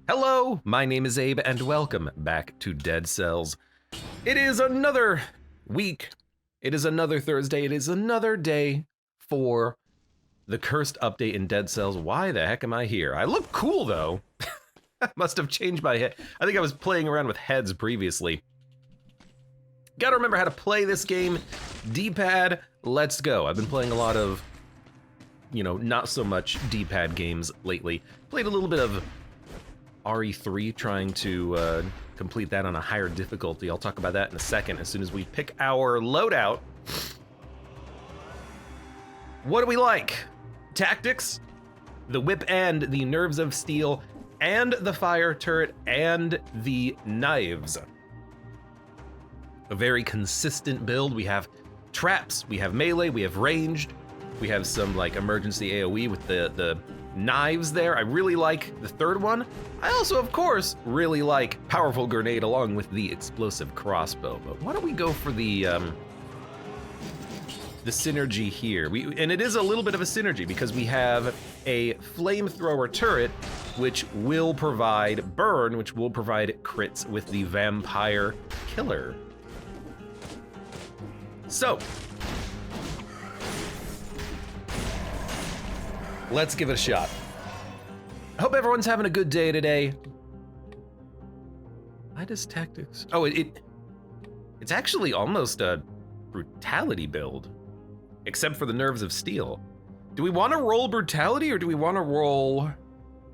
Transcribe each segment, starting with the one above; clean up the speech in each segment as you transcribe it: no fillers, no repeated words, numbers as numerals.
Hello, my name is Abe, and welcome back to Dead Cells. It is another week, it is another Thursday, it is another day for the cursed update in Dead Cells. Why the heck am I here? I look cool, though. I must have changed my head. I think I was playing around with heads previously. Gotta remember how to play this game. D-pad, let's go. I've been playing a lot of, not so much D-pad games lately. Played a little bit of RE3, trying to complete that on a higher difficulty. I'll talk about that in a second as soon as we pick our loadout. What do we like? Tactics, the whip and the nerves of steel, and the fire turret, and the knives. A very consistent build. We have traps, we have melee, we have ranged, we have some like emergency AoE with the knives there. I really like the third one. I also, of course, really like powerful grenade along with the explosive crossbow. But why don't we go for the synergy here? And it is a little bit of a synergy because we have a flamethrower turret, which will provide burn, which will provide crits with the vampire killer. So, let's give it a shot. I hope everyone's having a good day today. Why does tactics? Oh, it's actually almost a brutality build, except for the nerves of steel. Do we want to roll brutality or do we want to roll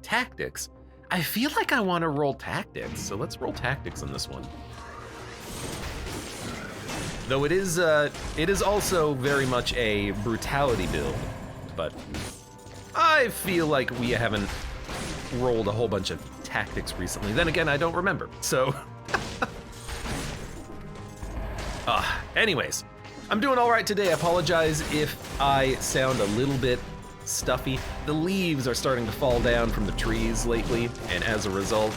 tactics? I feel like I want to roll tactics, so let's roll tactics on this one. Though it is also very much a brutality build, but I feel like we haven't rolled a whole bunch of tactics recently. Then again, I don't remember, so. Anyways, I'm doing all right today. I apologize if I sound a little bit stuffy. The leaves are starting to fall down from the trees lately, and as a result,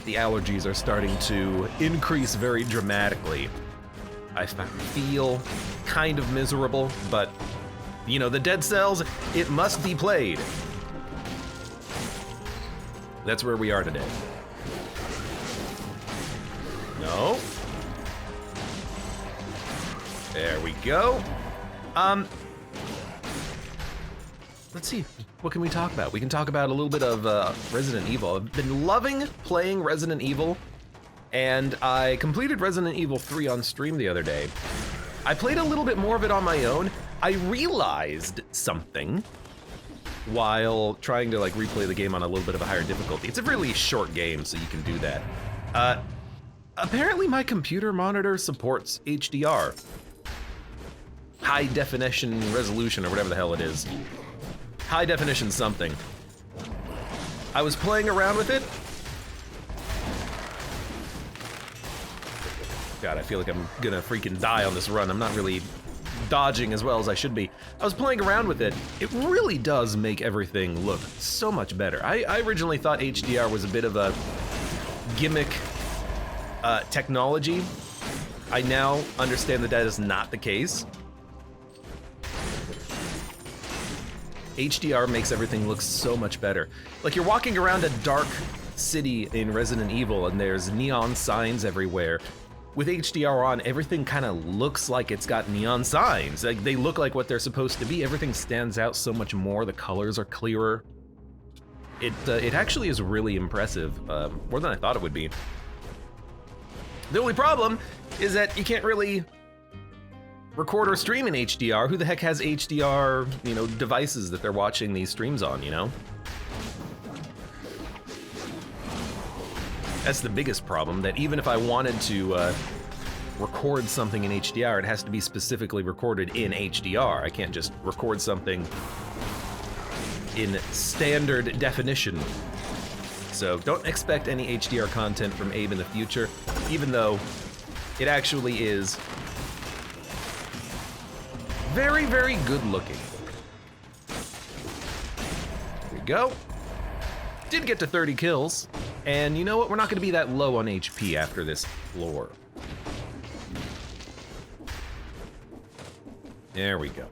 the allergies are starting to increase very dramatically. I feel kind of miserable, but the Dead Cells, it must be played. That's where we are today. No. There we go. Let's see, what can we talk about? We can talk about a little bit of Resident Evil. I've been loving playing Resident Evil, and I completed Resident Evil 3 on stream the other day. I played a little bit more of it on my own. I realized something while trying to replay the game on a little bit of a higher difficulty. It's a really short game, so you can do that. Apparently my computer monitor supports HDR. High definition resolution, or whatever the hell it is. High definition something. I was playing around with it. God, I feel like I'm gonna freaking die on this run. I'm not really dodging as well as I should be. I was playing around with it. It really does make everything look so much better. I originally thought HDR was a bit of a gimmick technology. I now understand that is not the case. HDR makes everything look so much better. Like you're walking around a dark city in Resident Evil and there's neon signs everywhere. With HDR on, everything kind of looks like it's got neon signs. Like they look like what they're supposed to be. Everything stands out so much more. The colors are clearer. It actually is really impressive, more than I thought it would be. The only problem is that you can't really record or stream in HDR. Who the heck has HDR, devices that they're watching these streams on, That's the biggest problem, that even if I wanted to record something in HDR, it has to be specifically recorded in HDR. I can't just record something in standard definition. So don't expect any HDR content from Abe in the future, even though it actually is very, very good looking. There we go. Did get to 30 kills. And you know what? We're not going to be that low on HP after this floor. There we go.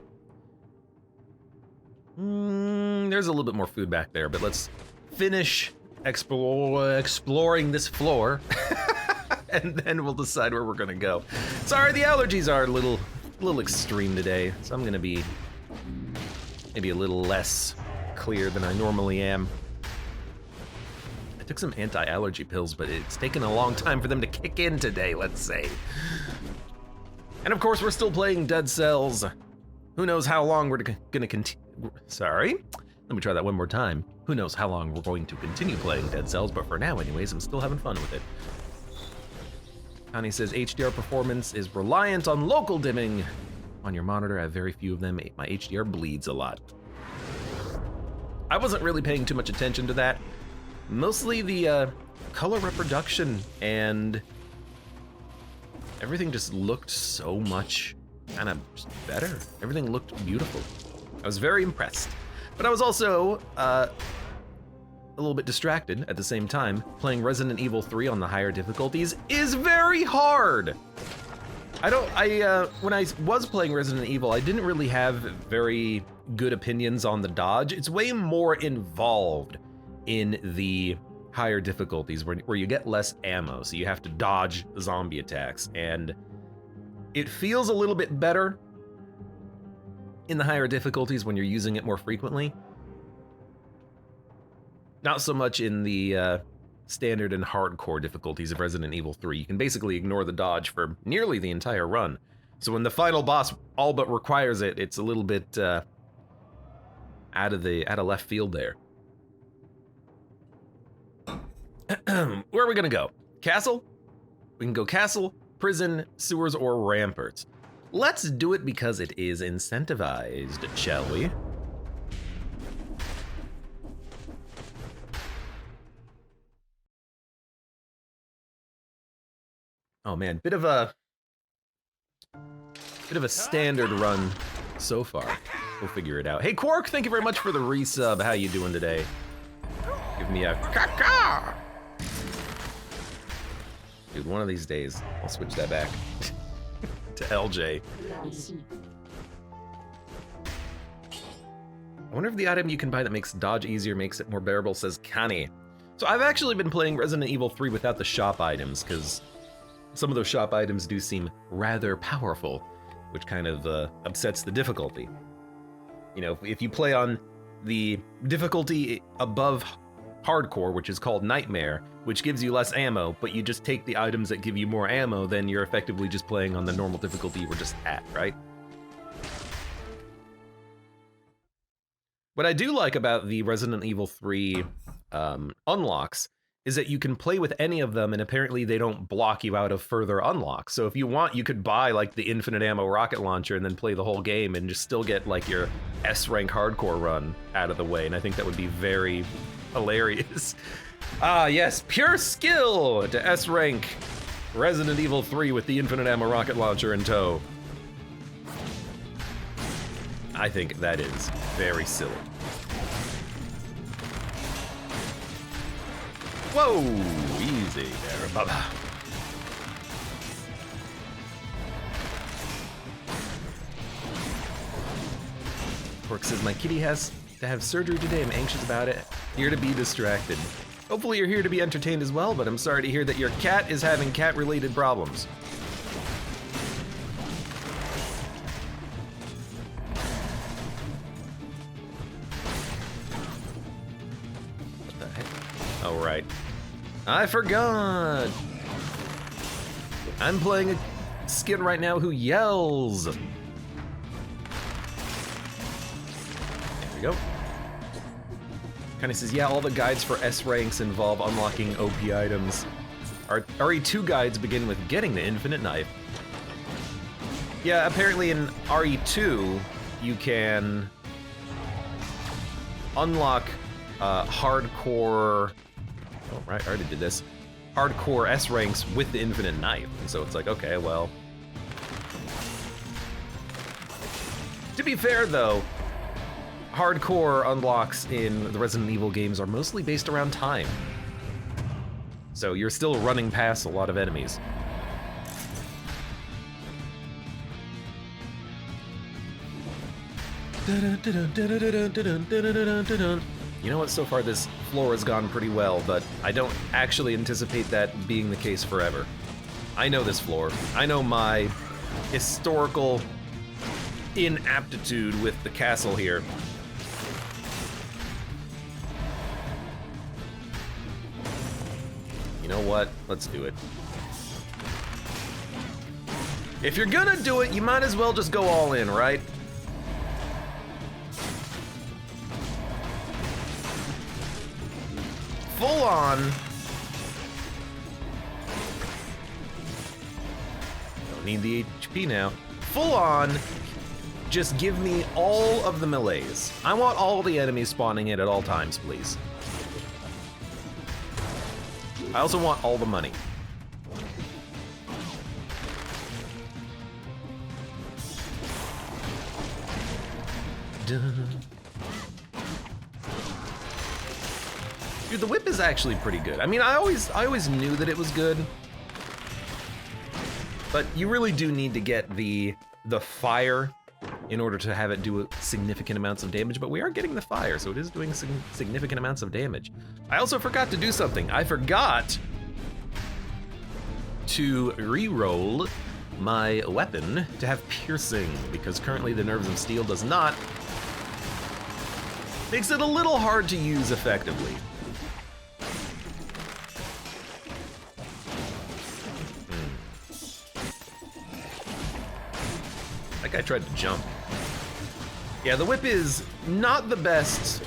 There's a little bit more food back there, but let's finish exploring this floor, and then we'll decide where we're gonna go. Sorry, the allergies are a little extreme today, so I'm gonna be maybe a little less clear than I normally am. I took some anti-allergy pills, but it's taken a long time for them to kick in today, let's say. And of course, we're still playing Dead Cells. Who knows how long we're gonna continue? Sorry, let me try that one more time. Who knows how long we're going to continue playing Dead Cells, but for now anyways, I'm still having fun with it. Connie says HDR performance is reliant on local dimming on your monitor. I have very few of them. My HDR bleeds a lot. I wasn't really paying too much attention to that. Mostly the color reproduction and everything just looked so much kind of better. Everything looked beautiful. I was very impressed. But I was also a little bit distracted at the same time. Playing Resident Evil 3 on the higher difficulties is very hard. When I was playing Resident Evil, I didn't really have very good opinions on the dodge. It's way more involved in the higher difficulties where you get less ammo, so you have to dodge zombie attacks, and it feels a little bit better in the higher difficulties when you're using it more frequently. Not so much in the standard and hardcore difficulties of Resident Evil 3. You can basically ignore the dodge for nearly the entire run. So when the final boss all but requires it, it's a little bit out of left field there. Where are we gonna go? Castle? We can go castle, prison, sewers, or ramparts. Let's do it because it is incentivized, shall we? Oh man, bit of a standard run so far. We'll figure it out. Hey Quark, thank you very much for the resub. How you doing today? Give me a caca. Dude, one of these days, I'll switch that back to LJ. I wonder if the item you can buy that makes dodge easier makes it more bearable, says Connie. So I've actually been playing Resident Evil 3 without the shop items, because some of those shop items do seem rather powerful, which kind of upsets the difficulty. You know, if you play on the difficulty above hardcore, which is called Nightmare, which gives you less ammo, but you just take the items that give you more ammo, then you're effectively just playing on the normal difficulty you were just at, right? What I do like about the Resident Evil 3 unlocks is that you can play with any of them, and apparently they don't block you out of further unlocks. So if you want, you could buy like the infinite ammo rocket launcher and then play the whole game and just still get like your S-rank hardcore run out of the way, and I think that would be very hilarious. Ah yes, pure skill to S-rank Resident Evil 3 with the infinite ammo rocket launcher in tow. I think that is very silly. Whoa, easy there, Bubba. Pork says, my kitty has to have surgery today. I'm anxious about it. Here to be distracted. Hopefully you're here to be entertained as well, but I'm sorry to hear that your cat is having cat-related problems. What the heck? Oh, right. I forgot! I'm playing a skin right now who yells. There we go. Kinda says, yeah, all the guides for S ranks involve unlocking OP items. Our RE2 guides begin with getting the infinite knife. Yeah, apparently in RE2, you can unlock hardcore. Oh, right, I already did this. Hardcore S ranks with the infinite knife. And so it's like, okay, well. To be fair though, hardcore unlocks in the Resident Evil games are mostly based around time. So you're still running past a lot of enemies. You know what, so far this floor has gone pretty well, but I don't actually anticipate that being the case forever. I know this floor. I know my historical inaptitude with the castle here. You know what? Let's do it. If you're gonna do it, you might as well just go all in, right? Full on. Don't need the HP now. Full on. Just give me all of the melees. I want all the enemies spawning in at all times, please. I also want all the money. Dun. Dude, the whip is actually pretty good. I mean, I always knew that it was good, but you really do need to get the fire in order to have it do significant amounts of damage, but we are getting the fire, so it is doing significant amounts of damage. I also forgot to do something. I forgot to re-roll my weapon to have piercing, because currently the Nerves of Steel does not. Makes it a little hard to use effectively. That guy tried to jump. Yeah, the whip is not the best.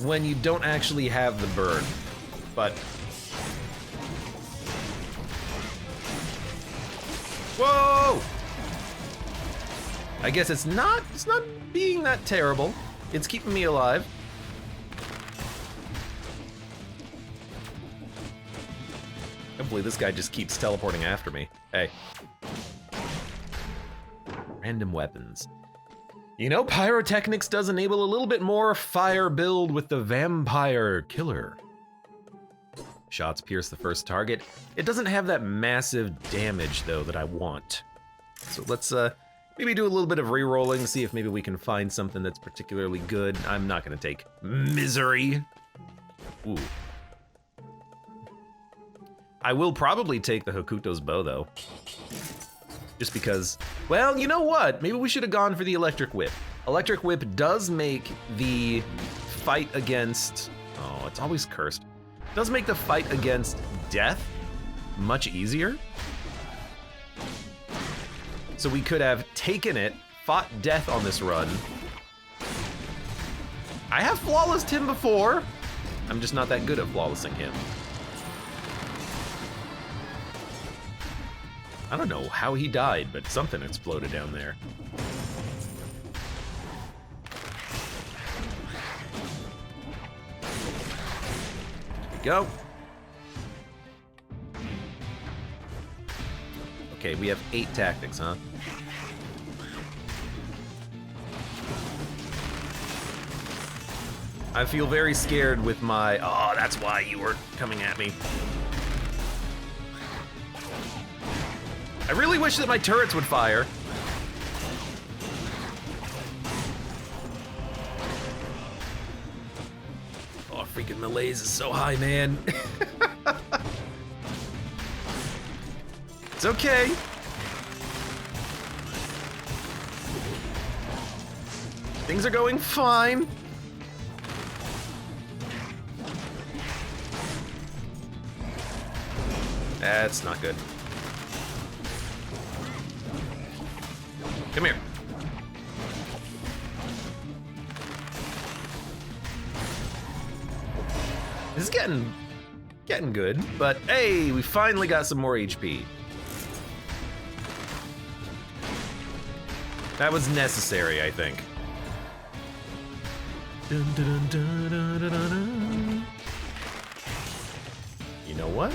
When you don't actually have the burn, but. Whoa! I guess it's not being that terrible. It's keeping me alive. Hopefully this guy just keeps teleporting after me. Hey. Random weapons. You know, pyrotechnics does enable a little bit more fire build with the vampire killer. Shots pierce the first target. It doesn't have that massive damage though that I want. So let's maybe do a little bit of re-rolling, see if maybe we can find something that's particularly good. I'm not gonna take misery. Ooh. I will probably take the Hokuto's bow though. Just because, well, you know what? Maybe we should have gone for the electric whip. Electric whip does make the fight against, oh, it's always cursed. Does make the fight against death much easier. So we could have taken it, fought death on this run. I have flawlessed him before. I'm just not that good at flawlessing him. I don't know how he died, but something exploded down there. There we go. Okay, we have 8 tactics, huh? I feel very scared with my, oh, that's why you were coming at me. I really wish that my turrets would fire. Oh, freaking melees is so high, man. It's okay. Things are going fine. That's not good. Come here. This is getting good, but hey, we finally got some more HP. That was necessary, I think. Dun, dun, dun, dun, dun, dun, dun. You know what?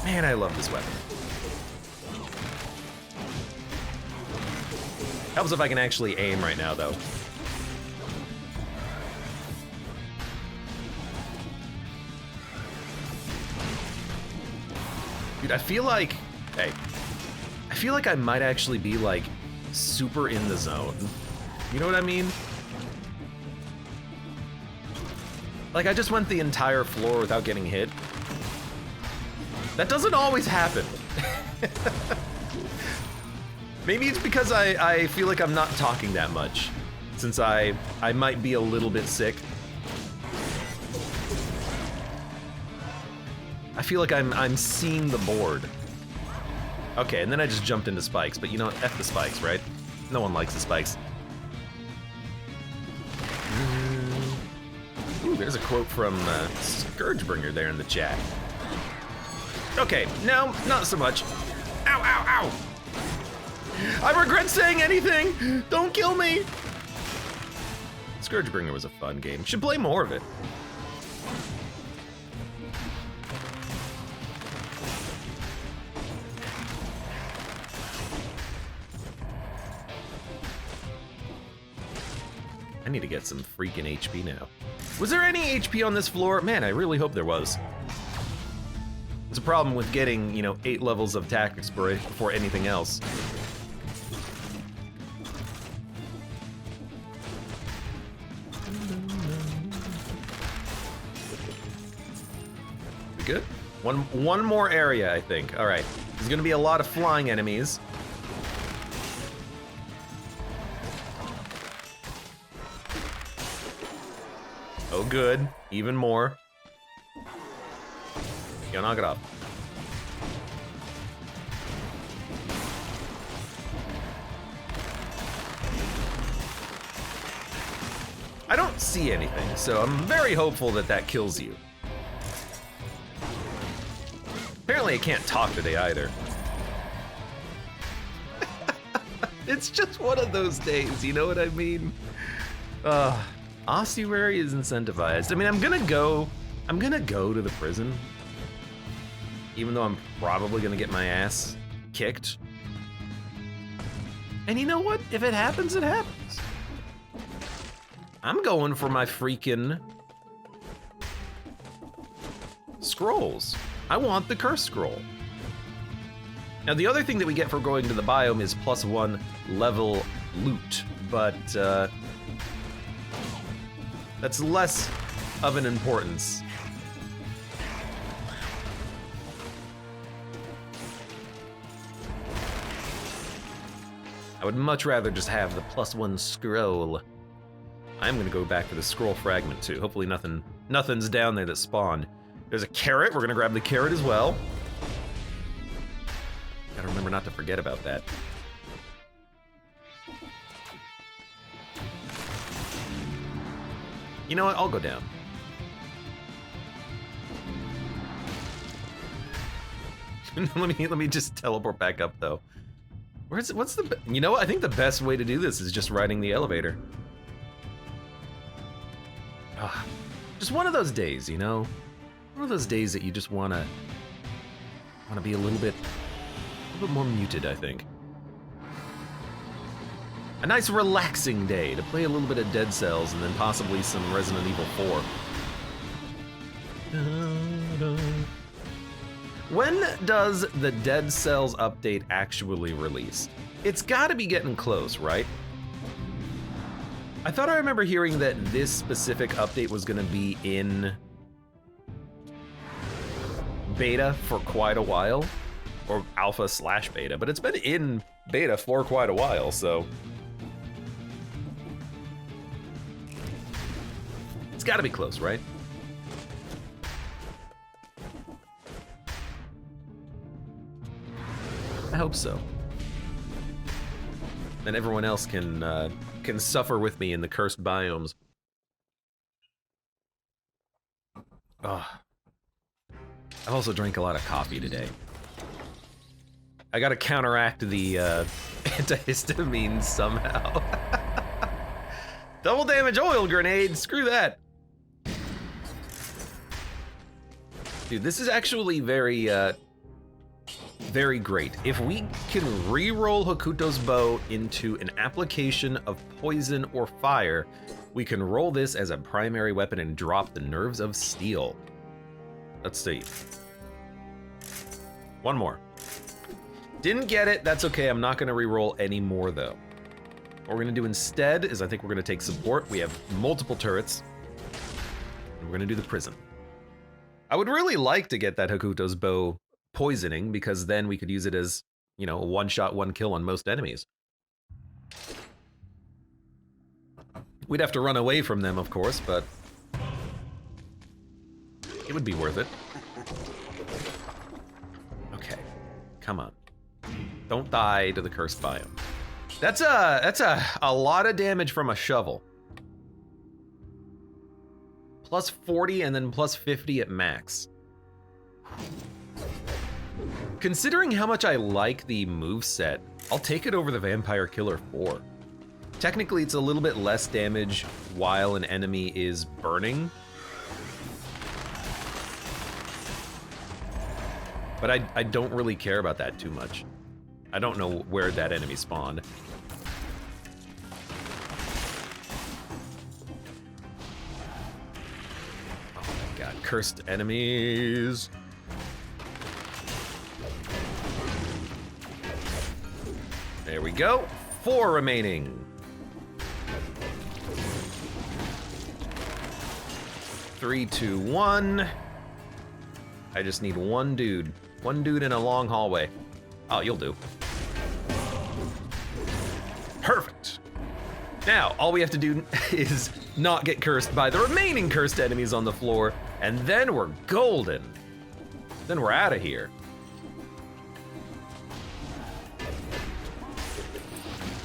Man, I love this weapon. Helps if I can actually aim right now, though. Dude, I feel like, hey, I feel like I might actually be like super in the zone. You know what I mean? Like I just went the entire floor without getting hit. That doesn't always happen. Maybe it's because I feel like I'm not talking that much, since I might be a little bit sick. I feel like I'm seeing the board. Okay, and then I just jumped into spikes, but you know what? F the spikes, right? No one likes the spikes. Ooh, there's a quote from Scourgebringer there in the chat. Okay, no, not so much. Ow, ow, ow! I regret saying anything! Don't kill me! Scourgebringer was a fun game. Should play more of it. I need to get some freaking HP now. Was there any HP on this floor? Man, I really hope there was. It's a problem with getting, you know, 8 levels of tactics before anything else. We good? One more area, I think. All right. There's gonna be a lot of flying enemies. Oh, good. Even more. Yo, knock it off. I don't see anything, so I'm very hopeful that that kills you. Apparently I can't talk today either. It's just one of those days, you know what I mean? Ossuary is incentivized. I mean, I'm gonna go to the prison. Even though I'm probably gonna get my ass kicked. And you know what? If it happens, it happens. I'm going for my freaking scrolls. I want the curse scroll. Now, the other thing that we get for going to the biome is +1 level loot, but that's less of an importance. I would much rather just have the +1 scroll. I'm gonna go back to the scroll fragment too. Hopefully nothing's down there that spawned. There's a carrot, we're gonna grab the carrot as well. Gotta remember not to forget about that. You know what, I'll go down. let me just teleport back up though. What's the, you know what, I think the best way to do this is just riding the elevator. Just one of those days, you know? One of those days that you just wanna be a little bit more muted, I think. A nice relaxing day to play a little bit of Dead Cells and then possibly some Resident Evil 4. When does the Dead Cells update actually release? It's gotta be getting close, right? I thought I remember hearing that this specific update was gonna be in beta for quite a while, or alpha/beta, but it's been in beta for quite a while, so. It's gotta be close, right? I hope so. And everyone else can suffer with me in the cursed biomes. Ugh. I've also drank a lot of coffee today. I gotta counteract the antihistamine somehow. Double damage oil grenade, screw that. Dude, this is actually very great. If we can re-roll Hokuto's bow into an application of poison or fire, we can roll this as a primary weapon and drop the Nerves of Steel. Let's see. One more. Didn't get it, that's okay. I'm not gonna re-roll any more though. What we're gonna do instead is I think we're gonna take support. We have multiple turrets. And we're gonna do the prison. I would really like to get that Hokuto's bow poisoning because then we could use it as, you know, a one-shot, one kill on most enemies. We'd have to run away from them, of course, but it would be worth it. Okay, come on. Don't die to the cursed biome. That's a lot of damage from a shovel. Plus 40 and then plus 50 at max. Considering how much I like the moveset, I'll take it over the Vampire Killer 4. Technically, it's a little bit less damage while an enemy is burning. But I don't really care about that too much. I don't know where that enemy spawned. Oh my god, cursed enemies. There we go. 4 remaining. 3, 2, 1. I just need one dude. One dude in a long hallway. Oh, you'll do. Perfect. Now, all we have to do is not get cursed by the remaining cursed enemies on the floor, and then we're golden. Then we're out of here.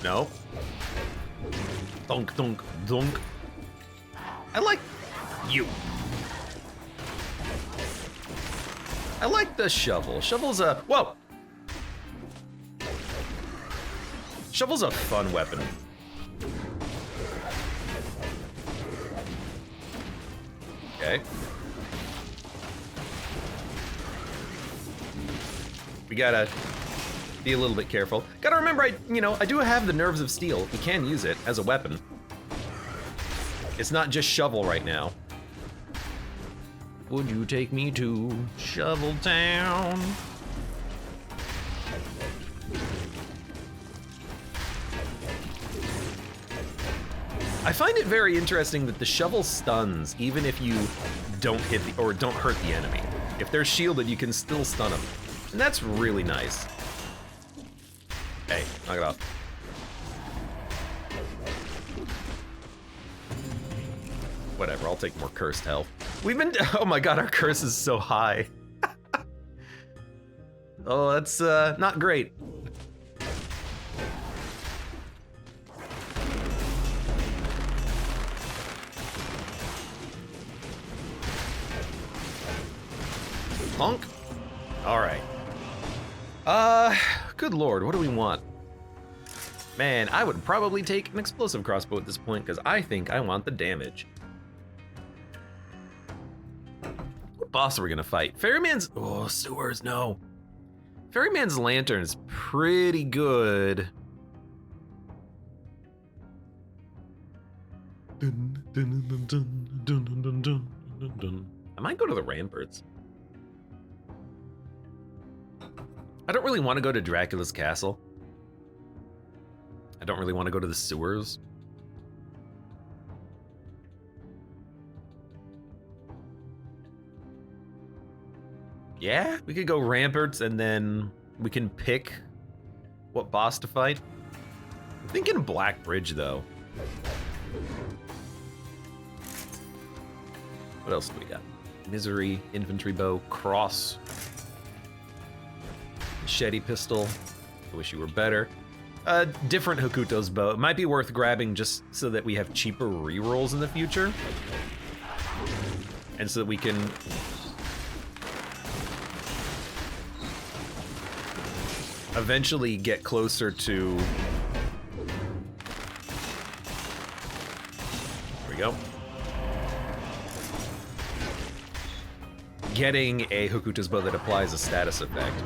No. Dunk, dunk, dunk. I like you. I like the shovel. Shovel's a, whoa. Shovel's a fun weapon. Okay. We gotta be a little bit careful. Gotta remember, I do have the nerves of steel. We can use it as a weapon. It's not just shovel right now. Would you take me to Shovel Town? I find it very interesting that the shovel stuns even if you don't hit the, or don't hurt the enemy. If they're shielded, you can still stun them. And that's really nice. Hey, knock it off. Whatever, I'll take more cursed health. We've been, oh my god, our curse is so high. Oh, that's not great. Honk. All right. Good lord, what do we want? Man, I would probably take an explosive crossbow at this point because I think I want the damage. What boss are we gonna fight? Ferryman's, oh, sewers, no. Ferryman's lantern is pretty good. I might go to the ramparts. I don't really want to go to Dracula's castle. I don't really want to go to the sewers. Yeah, we could go ramparts and then we can pick what boss to fight. I'm thinking Black Bridge though. What else do we got? Misery, infantry bow, cross. Machete pistol. I wish you were better. Different Hokuto's bow. It might be worth grabbing just so that we have cheaper rerolls in the future. And so that we can eventually get closer to... There we go. Getting a Hokuto's bow that applies a status effect.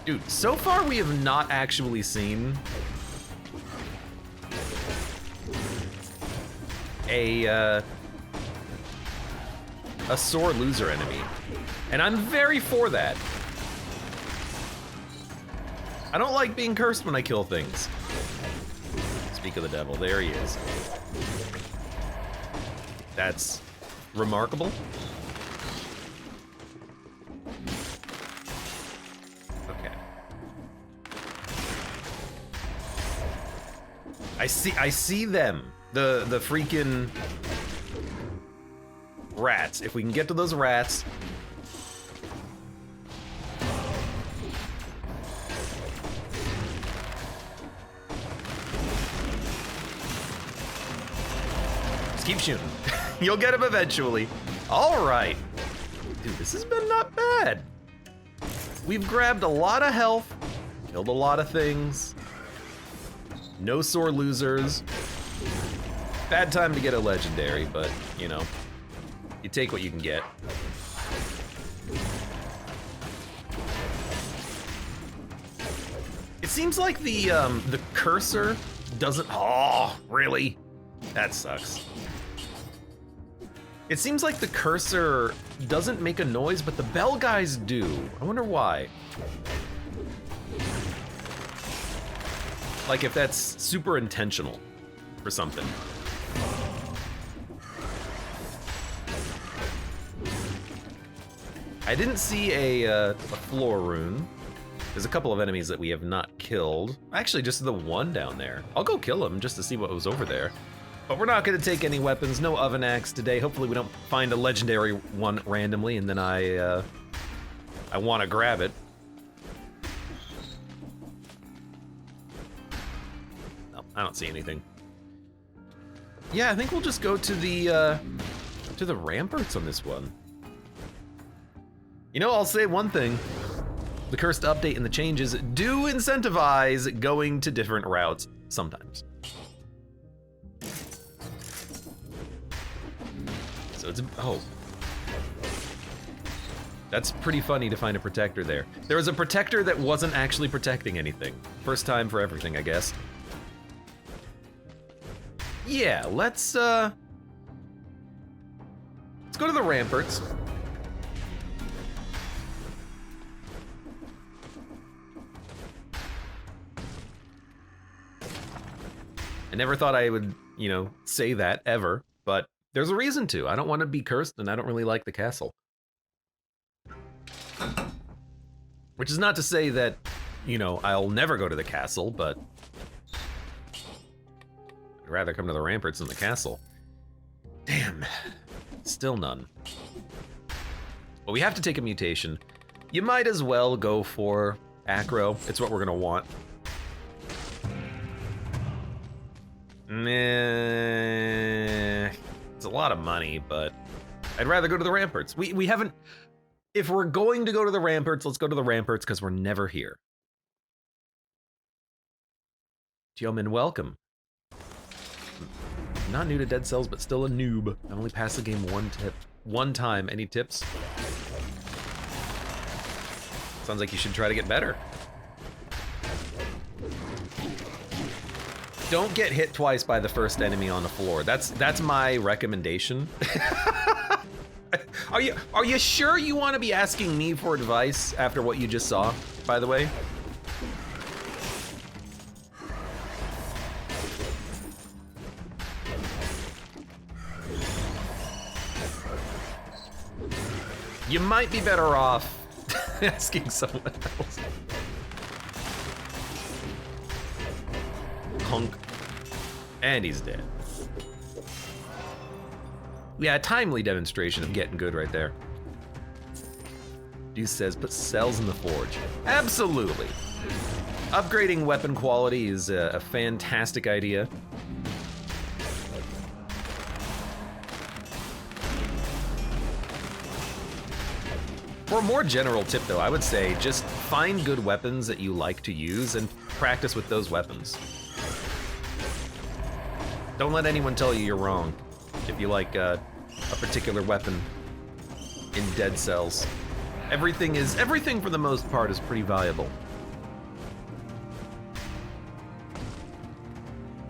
Dude, so far we have not actually seen a sore loser enemy. And I'm very for that. I don't like being cursed when I kill things. Speak of the devil, there he is. That's remarkable. Okay. I see them. The freaking rats. If we can get to those rats. Just keep shooting. You'll get him eventually. All right. Dude, this has been not bad. We've grabbed a lot of health, killed a lot of things. No sore losers. Bad time to get a legendary, but you know, you take what you can get. It seems like the cursor doesn't. Oh, really? That sucks. It seems like the cursor doesn't make a noise, but the bell guys do. I wonder why. Like if that's super intentional or something. I didn't see a floor rune. There's a couple of enemies that we have not killed. Actually, just the one down there. I'll go kill him just to see what was over there. But we're not gonna take any weapons, no oven axe today. Hopefully we don't find a legendary one randomly and then I wanna grab it. No, I don't see anything. Yeah, I think we'll just go to the ramparts on this one. You know, I'll say one thing. The cursed update and the changes do incentivize going to different routes sometimes. So it's, oh. That's pretty funny to find a protector there. There was a protector that wasn't actually protecting anything. First time for everything, I guess. Yeah, let's go to the ramparts. I never thought I would, you know, say that ever, but there's a reason to. I don't want to be cursed, and I don't really like the castle. Which is not to say that, you know, I'll never go to the castle, but I'd rather come to the ramparts than the castle. Damn, still none. Well, we have to take a mutation. You might as well go for acro. It's what we're gonna want. Meh. It's a lot of money, but I'd rather go to the ramparts. We haven't. If we're going to go to the ramparts, let's go to the ramparts because we're never here. Chillin, welcome. Not new to Dead Cells, but still a noob. I only passed the game one time. Any tips? Sounds like you should try to get better. Don't get hit twice by the first enemy on the floor. That's my recommendation. Are you sure you want to be asking me for advice after what you just saw, by the way? You might be better off asking someone else. Hunk. And he's dead. Yeah, a timely demonstration of getting good right there. Dude says, put cells in the forge. Absolutely. Upgrading weapon quality is a fantastic idea. For a more general tip though, I would say just find good weapons that you like to use and practice with those weapons. Don't let anyone tell you you're wrong if you like a particular weapon in Dead Cells. Everything for the most part is pretty valuable.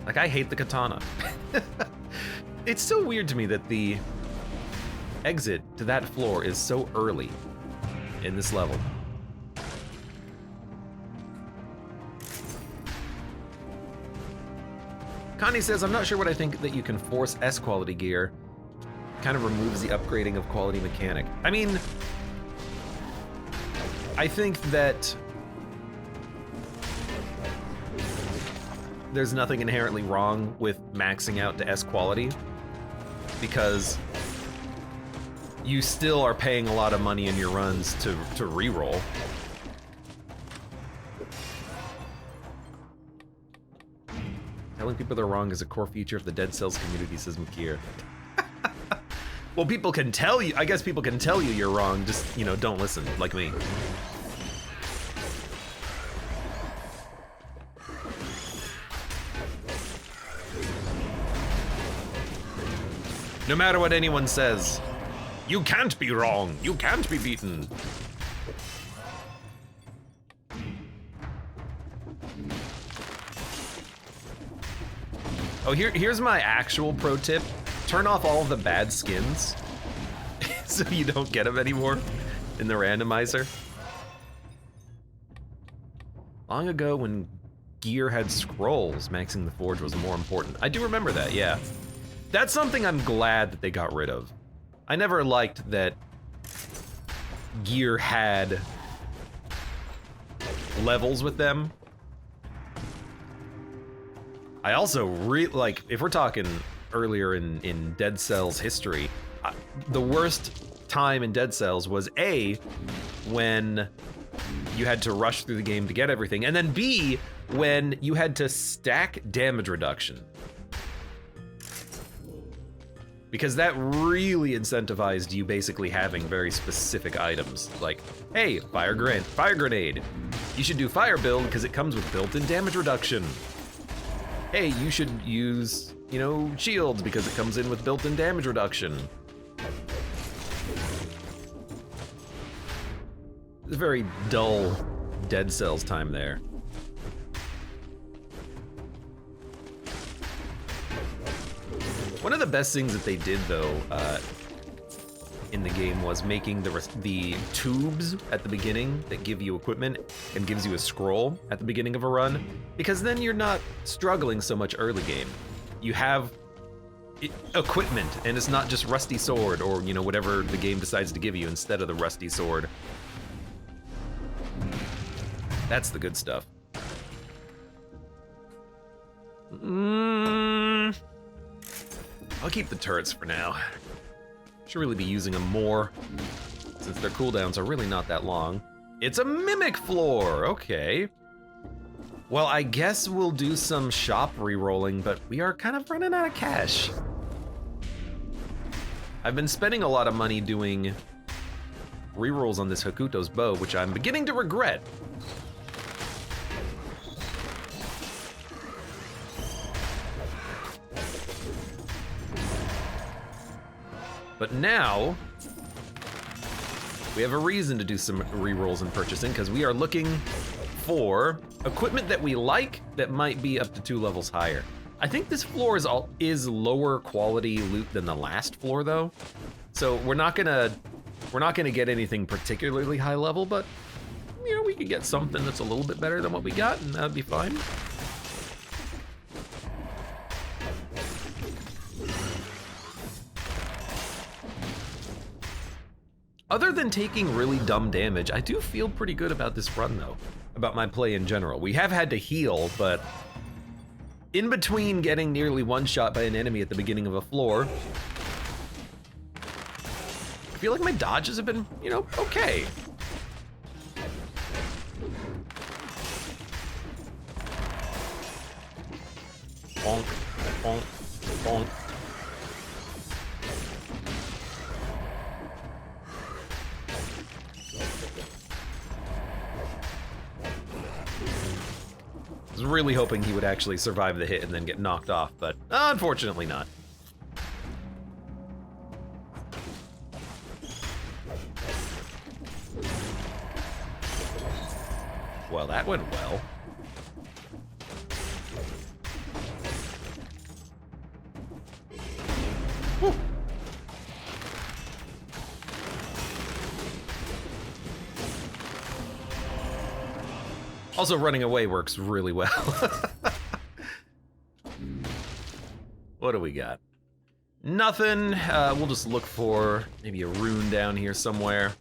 Like, I hate the katana. It's so weird to me that the exit to that floor is so early in this level. Connie says, I'm not sure what I think that you can force S quality gear. Kind of removes the upgrading of quality mechanic. I mean, I think that there's nothing inherently wrong with maxing out to S quality, because you still are paying a lot of money in your runs to reroll. Telling people they're wrong is a core feature of the Dead Cells community, says Makir. Well, people can tell you, I guess people can tell you you're wrong, just, you know, don't listen, like me. No matter what anyone says, you can't be wrong, you can't be beaten. Oh, here's my actual pro tip. Turn off all of the bad skins so you don't get them anymore in the randomizer. Long ago when gear had scrolls, maxing the forge was more important. I do remember that, yeah. That's something I'm glad that they got rid of. I never liked that gear had levels with them. I also like, if we're talking earlier in Dead Cells history, the worst time in Dead Cells was A, when you had to rush through the game to get everything, and then B, when you had to stack damage reduction. Because that really incentivized you basically having very specific items. Like, hey, fire grenade. You should do fire build because it comes with built-in damage reduction. Hey, you should use, you know, shields because it comes in with built-in damage reduction. It's a very dull Dead Cells time there. One of the best things that they did, though, in the game was making the tubes at the beginning that give you equipment and gives you a scroll at the beginning of a run, because then you're not struggling so much early game. You have equipment, and it's not just rusty sword or, you know, whatever the game decides to give you instead of the rusty sword. That's the good stuff. I'll keep the turrets for now. Should really be using them more, since their cooldowns are really not that long. It's a mimic floor, okay. Well, I guess we'll do some shop re-rolling, but we are kind of running out of cash. I've been spending a lot of money doing re-rolls on this Hakuto's bow, which I'm beginning to regret. But now, we have a reason to do some re-rolls and purchasing, because we are looking for equipment that we like that might be up to 2 levels higher. I think this floor is lower quality loot than the last floor, though. So we're not gonna get anything particularly high level, but you know, we could get something that's a little bit better than what we got, and that'd be fine. Other than taking really dumb damage, I do feel pretty good about this run, though. About my play in general. We have had to heal, but in between getting nearly one-shot by an enemy at the beginning of a floor, I feel like my dodges have been, you know, okay. Bonk, bonk, bonk. I was really hoping he would actually survive the hit and then get knocked off, but unfortunately not. Well, that went well. Whew. Also, running away works really well. What do we got? Nothing. We'll just look for maybe a rune down here somewhere.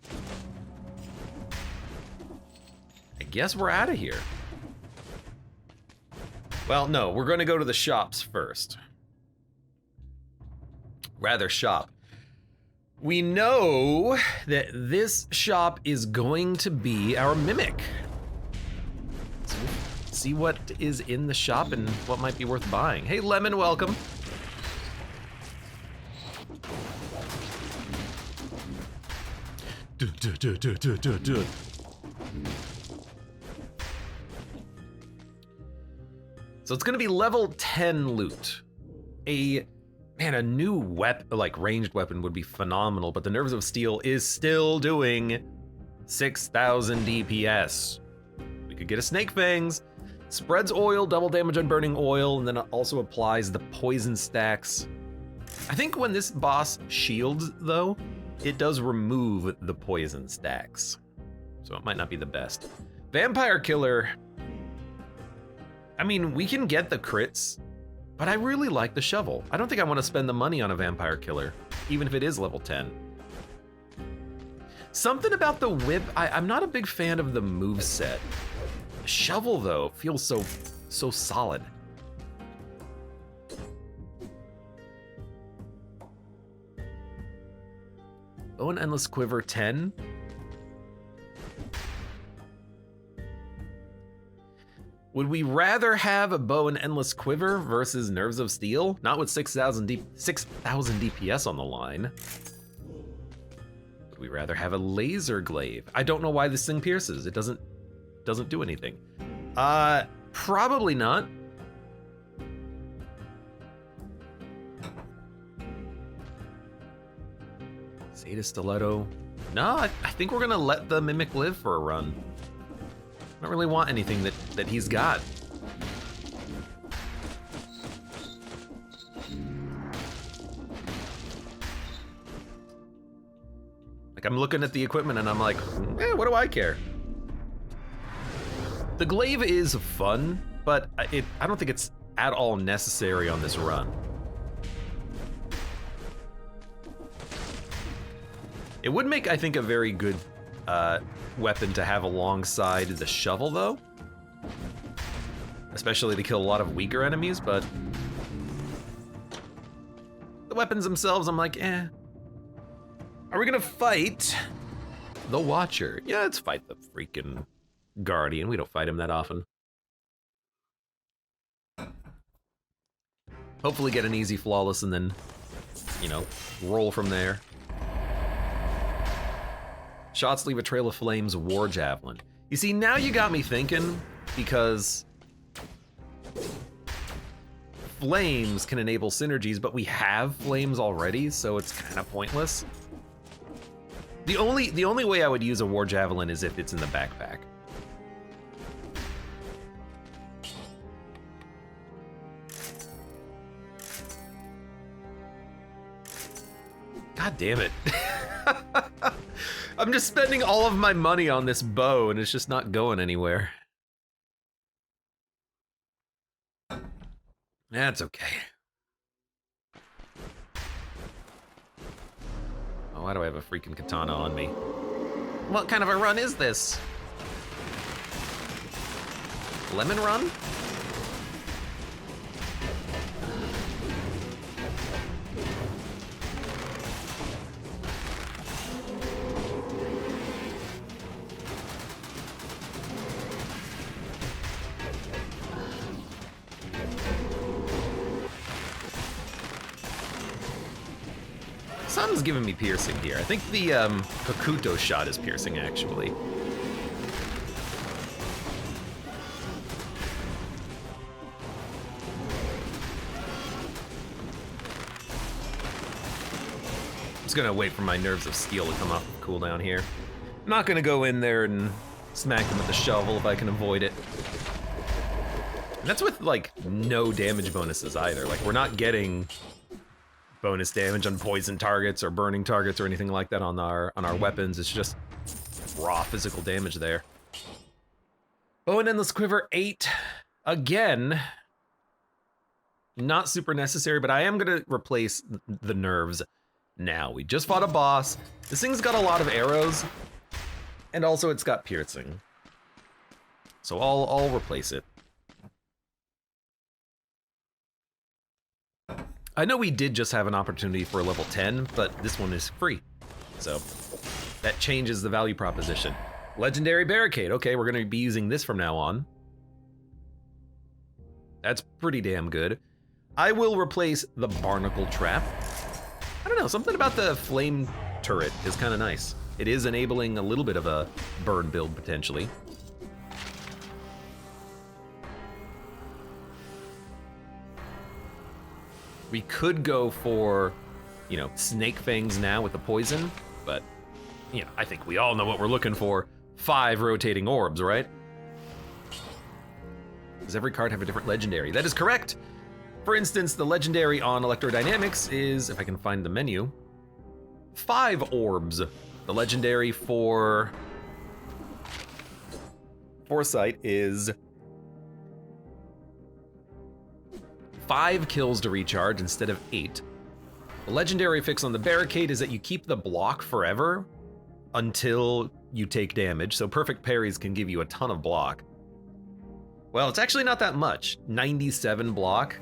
I guess we're out of here. Well, no, we're gonna go to the shops first. Rather, shop. We know that this shop is going to be our mimic. So we'll see what is in the shop and what might be worth buying. Hey, Lemon, welcome. So it's gonna be level 10 loot. Man, a new weapon, like ranged weapon would be phenomenal, but the Nerves of Steel is still doing 6,000 DPS. We could get a Snake Fangs. Spreads oil, double damage on burning oil, and then it also applies the poison stacks. I think when this boss shields, though, it does remove the poison stacks. So it might not be the best. Vampire Killer, I mean, we can get the crits, but I really like the shovel. I don't think I want to spend the money on a Vampire Killer, even if it is level 10. Something about the whip, I'm not a big fan of the moveset. The shovel, though, feels so solid. Oh, an Endless Quiver 10. Would we rather have a bow and endless quiver versus Nerves of Steel? Not with 6,000 DPS on the line. Would we rather have a laser glaive? I don't know why this thing pierces. It doesn't do anything. Probably not. Zeta Stiletto. No, I think we're gonna let the Mimic live for a run. I don't really want anything that he's got. Like, I'm looking at the equipment and I'm like, what do I care? The glaive is fun, but I don't think it's at all necessary on this run. It would make, I think, a very good weapon to have alongside the shovel, though. Especially to kill a lot of weaker enemies, but the weapons themselves, I'm like, eh. Are we gonna fight the Watcher? Yeah, let's fight the freaking Guardian. We don't fight him that often. Hopefully get an easy flawless and then, you know, roll from there. Shots leave a trail of flames, War Javelin. You see, now you got me thinking, because flames can enable synergies, but we have flames already, so it's kind of pointless. The only way I would use a War Javelin is if it's in the backpack. God damn it. I'm just spending all of my money on this bow and it's just not going anywhere. That's okay. Oh, why do I have a freaking katana on me? What kind of a run is this? Lemon run? Sun's giving me piercing here. I think the Hakuto shot is piercing, actually. I'm just gonna wait for my Nerves of Steel to come off of cooldown here. I'm not gonna go in there and smack them with the shovel if I can avoid it. And that's with, like, no damage bonuses either. Like, we're not getting bonus damage on poison targets or burning targets or anything like that on our weapons. It's just raw physical damage there. Oh, and Endless Quiver 8 again. Not super necessary, but I am gonna replace the nerves now. We just fought a boss. This thing's got a lot of arrows, and also it's got piercing. So I'll replace it. I know we did just have an opportunity for a level 10, but this one is free. So that changes the value proposition. Legendary Barricade. Okay, we're gonna be using this from now on. That's pretty damn good. I will replace the Barnacle Trap. I don't know, something about the flame turret is kind of nice. It is enabling a little bit of a burn build potentially. We could go for, you know, Snake Fangs now with the poison, but, you know, I think we all know what we're looking for. 5 rotating orbs, right? Does every card have a different legendary? That is correct. For instance, the legendary on Electrodynamics is, if I can find the menu, 5 orbs. The legendary for Foresight is 5 kills to recharge instead of 8. The legendary fix on the Barricade is that you keep the block forever until you take damage, so perfect parries can give you a ton of block. Well, it's actually not that much. 97 block.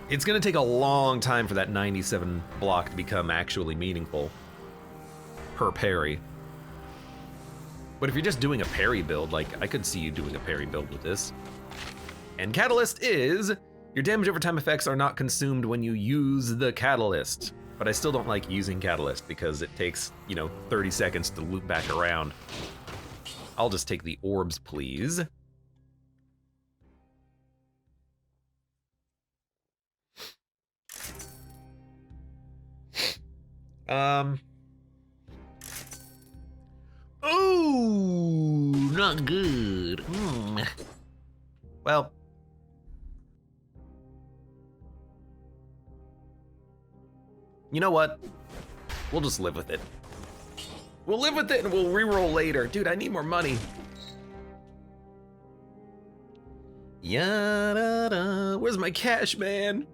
It's gonna take a long time for that 97 block to become actually meaningful per parry. But if you're just doing a parry build, like, I could see you doing a parry build with this. And Catalyst is, your damage over time effects are not consumed when you use the Catalyst. But I still don't like using Catalyst because it takes, you know, 30 seconds to loop back around. I'll just take the orbs, please. Oh, not good. Well, you know what? We'll just live with it. We'll live with it and we'll reroll later. Dude, I need more money. Yada. Where's my cash, man?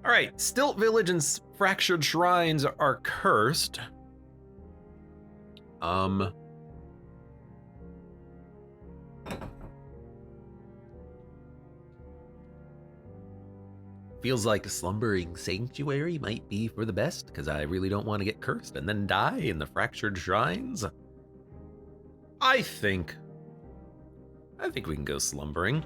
All right, Stilt Village and Fractured Shrines are cursed. Feels like a Slumbering Sanctuary might be for the best, because I really don't want to get cursed and then die in the Fractured Shrines. I think we can go Slumbering.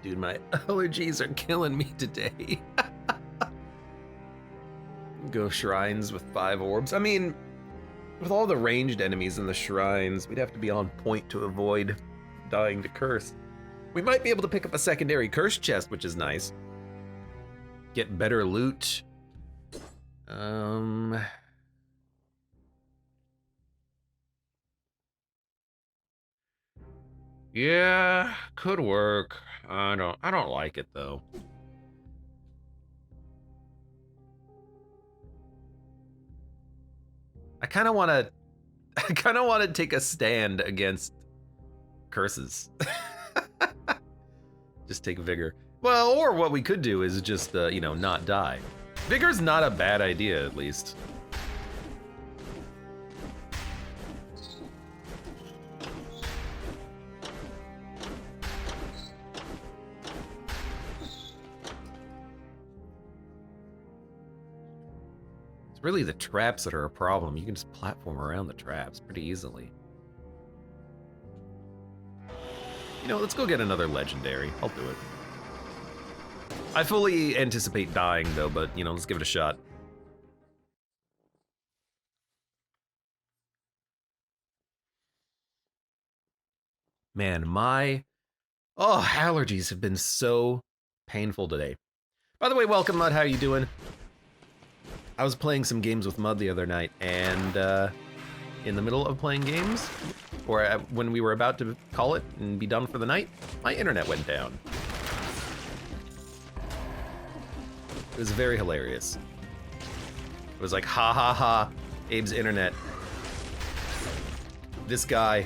Dude, my allergies are killing me today. Go shrines with 5 orbs. I mean, with all the ranged enemies in the shrines, we'd have to be on point to avoid dying to curse. We might be able to pick up a secondary curse chest, which is nice. Get better loot. Yeah, could work. I don't like it though. I kind of want to take a stand against curses. Just take vigor. Well, or what we could do is just you know, not die. Vigor's not a bad idea, at least. It's really the traps that are a problem. You can just platform around the traps pretty easily. You know, let's go get another legendary. I'll do it. I fully anticipate dying though, but you know, let's give it a shot. Man, my allergies have been so painful today. By the way, welcome, Mud. How you doing? I was playing some games with Mud the other night, and in the middle of playing games, or when we were about to call it and be done for the night, my internet went down. It was very hilarious. It was like, ha ha ha, Abe's internet. This guy.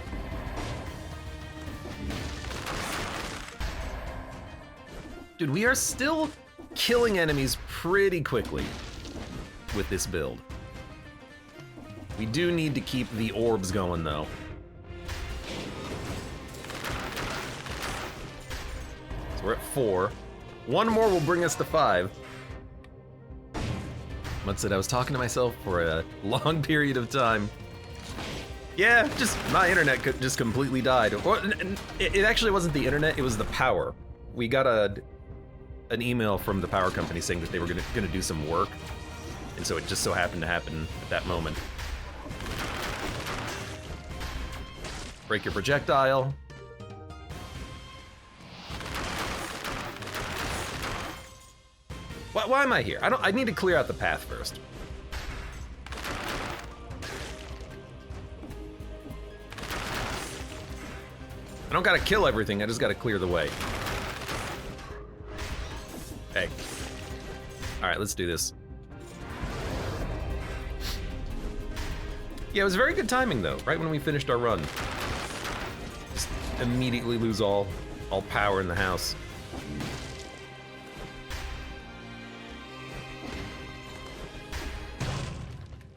Dude, we are still killing enemies pretty quickly with this build. We do need to keep the orbs going, though. So we're at 4. One more will bring us to 5. Mud said I was talking to myself for a long period of time. Yeah, just my internet just completely died. It actually wasn't the internet, it was the power. We got an email from the power company saying that they were gonna do some work, and so it just so happened to happen at that moment. Break your projectile. Why am I here? I need to clear out the path first. I don't gotta kill everything, I just gotta clear the way. Hey. Alright, let's do this. Yeah, it was very good timing though, right when we finished our run. Just immediately lose all power in the house.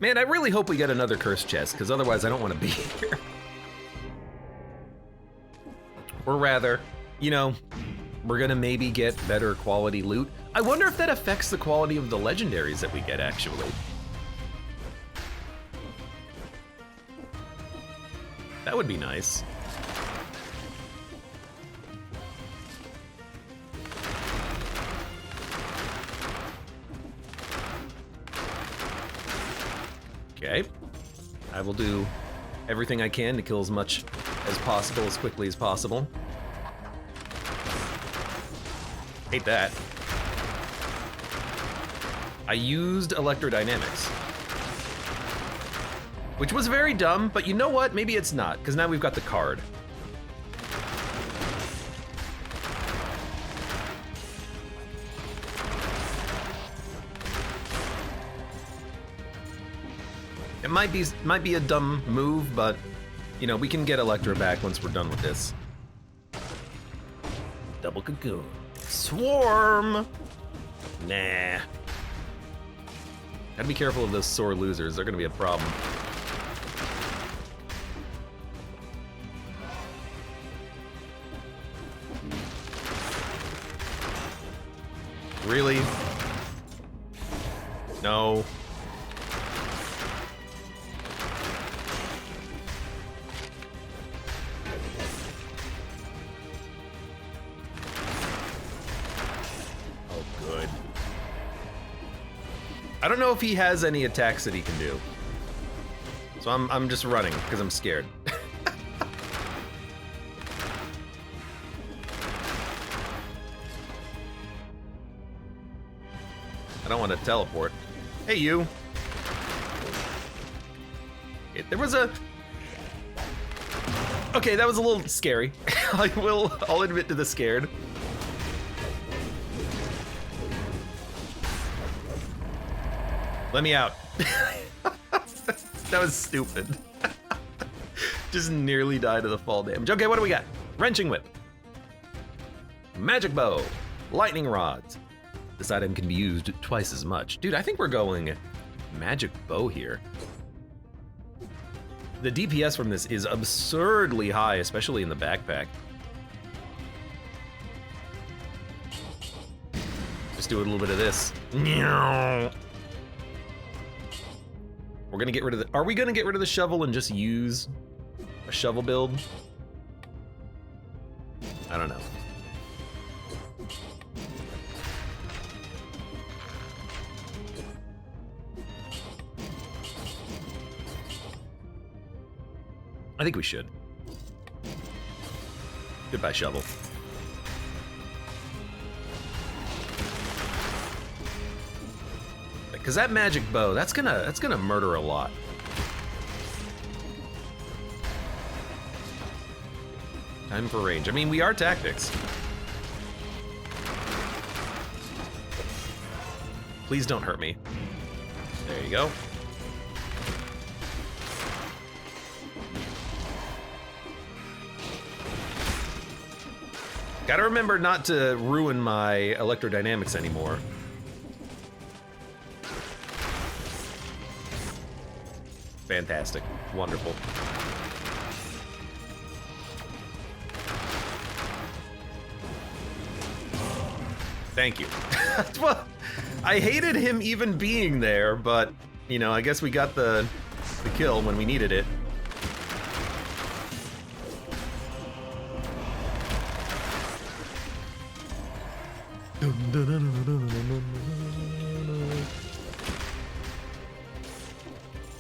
Man, I really hope we get another cursed chest, because otherwise I don't want to be here. Or rather, you know, we're gonna maybe get better quality loot. I wonder if that affects the quality of the legendaries that we get, actually. That would be nice. Okay. I will do everything I can to kill as much as possible, as quickly as possible. Hate that. I used electrodynamics, which was very dumb, but you know what? Maybe it's not, because now we've got the card. It might be a dumb move, but you know, we can get Electra back once we're done with this. Double cocoon. Swarm! Nah. Gotta be careful of those sore losers, they're gonna be a problem. Really? No. I don't know if he has any attacks that he can do. So I'm just running because I'm scared. I don't want to teleport. Hey, you. There was a... Okay, that was a little scary. I'll admit to the scared. Let me out. That was stupid. Just nearly died of the fall damage. Okay, what do we got? Wrenching Whip. Magic Bow. Lightning Rods. This item can be used twice as much. Dude, I think we're going Magic Bow here. The DPS from this is absurdly high, especially in the backpack. Just do a little bit of this. We're gonna get rid of the... Are we gonna get rid of the shovel and just use a shovel build? I don't know. I think we should. Goodbye, shovel. Cause that magic bow, that's gonna murder a lot. Time for range. I mean, we are tactics. Please don't hurt me. There you go. Gotta remember not to ruin my electrodynamics anymore. Fantastic. Wonderful. Thank you. Well, I hated him even being there, but, you know, I guess we got the kill when we needed it.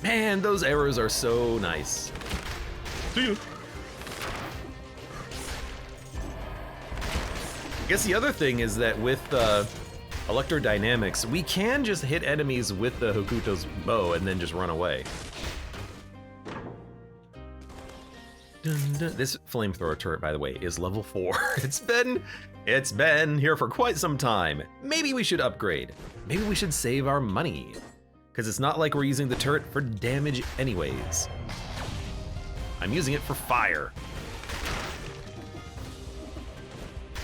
Man, those arrows are so nice. See ya. I guess the other thing is that with electrodynamics, we can just hit enemies with the Hokuto's bow and then just run away. This flamethrower turret, by the way, is level 4. It's been here for quite some time. Maybe we should upgrade. Maybe we should save our money. Because it's not like we're using the turret for damage anyways. I'm using it for fire.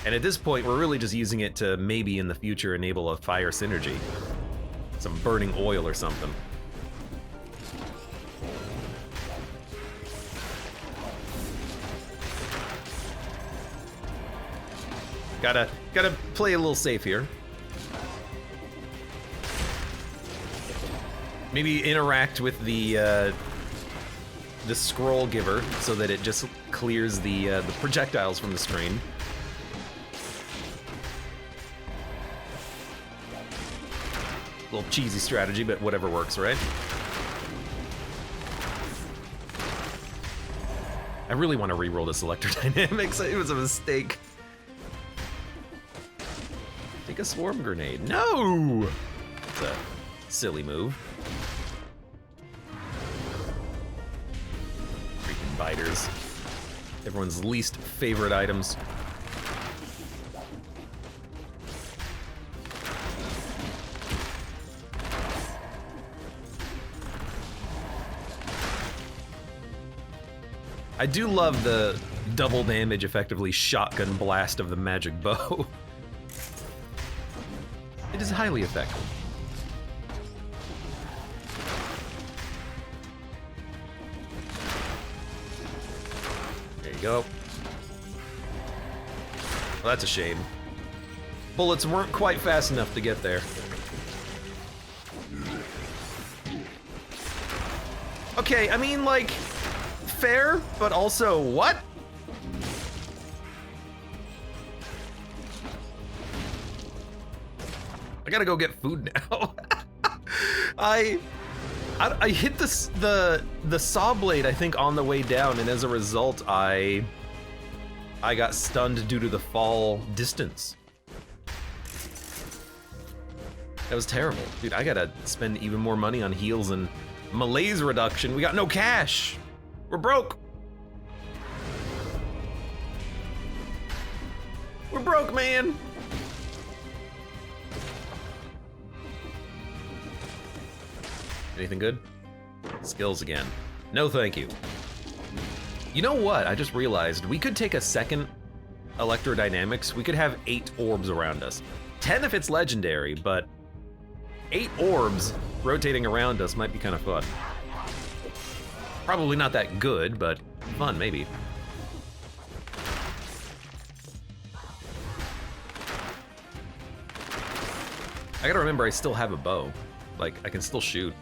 And at this point, we're really just using it to maybe in the future enable a fire synergy. Some burning oil or something. Gotta play a little safe here. Maybe interact with the scroll giver so that it just clears the projectiles from the screen. Little cheesy strategy, but whatever works, right? I really want to reroll this electrodynamics. It was a mistake. Take a swarm grenade. No! It's a silly move. Freaking biters. Everyone's least favorite items. I do love the double damage, effectively shotgun blast of the magic bow. It is highly effective. There you go. Well, that's a shame. Bullets weren't quite fast enough to get there. Okay, I mean, like, fair, but also what? I gotta go get food now. I hit the saw blade, I think, on the way down, and as a result, I got stunned due to the fall distance. That was terrible. Dude, I gotta spend even more money on heals and malaise reduction. We got no cash. We're broke. We're broke, man. Anything good? Skills again. No, thank you. You know what? I just realized we could take a second electrodynamics. We could have 8 orbs around us. 10 if it's legendary, but 8 orbs rotating around us might be kind of fun. Probably not that good, but fun, maybe. I gotta remember I still have a bow. Like, I can still shoot.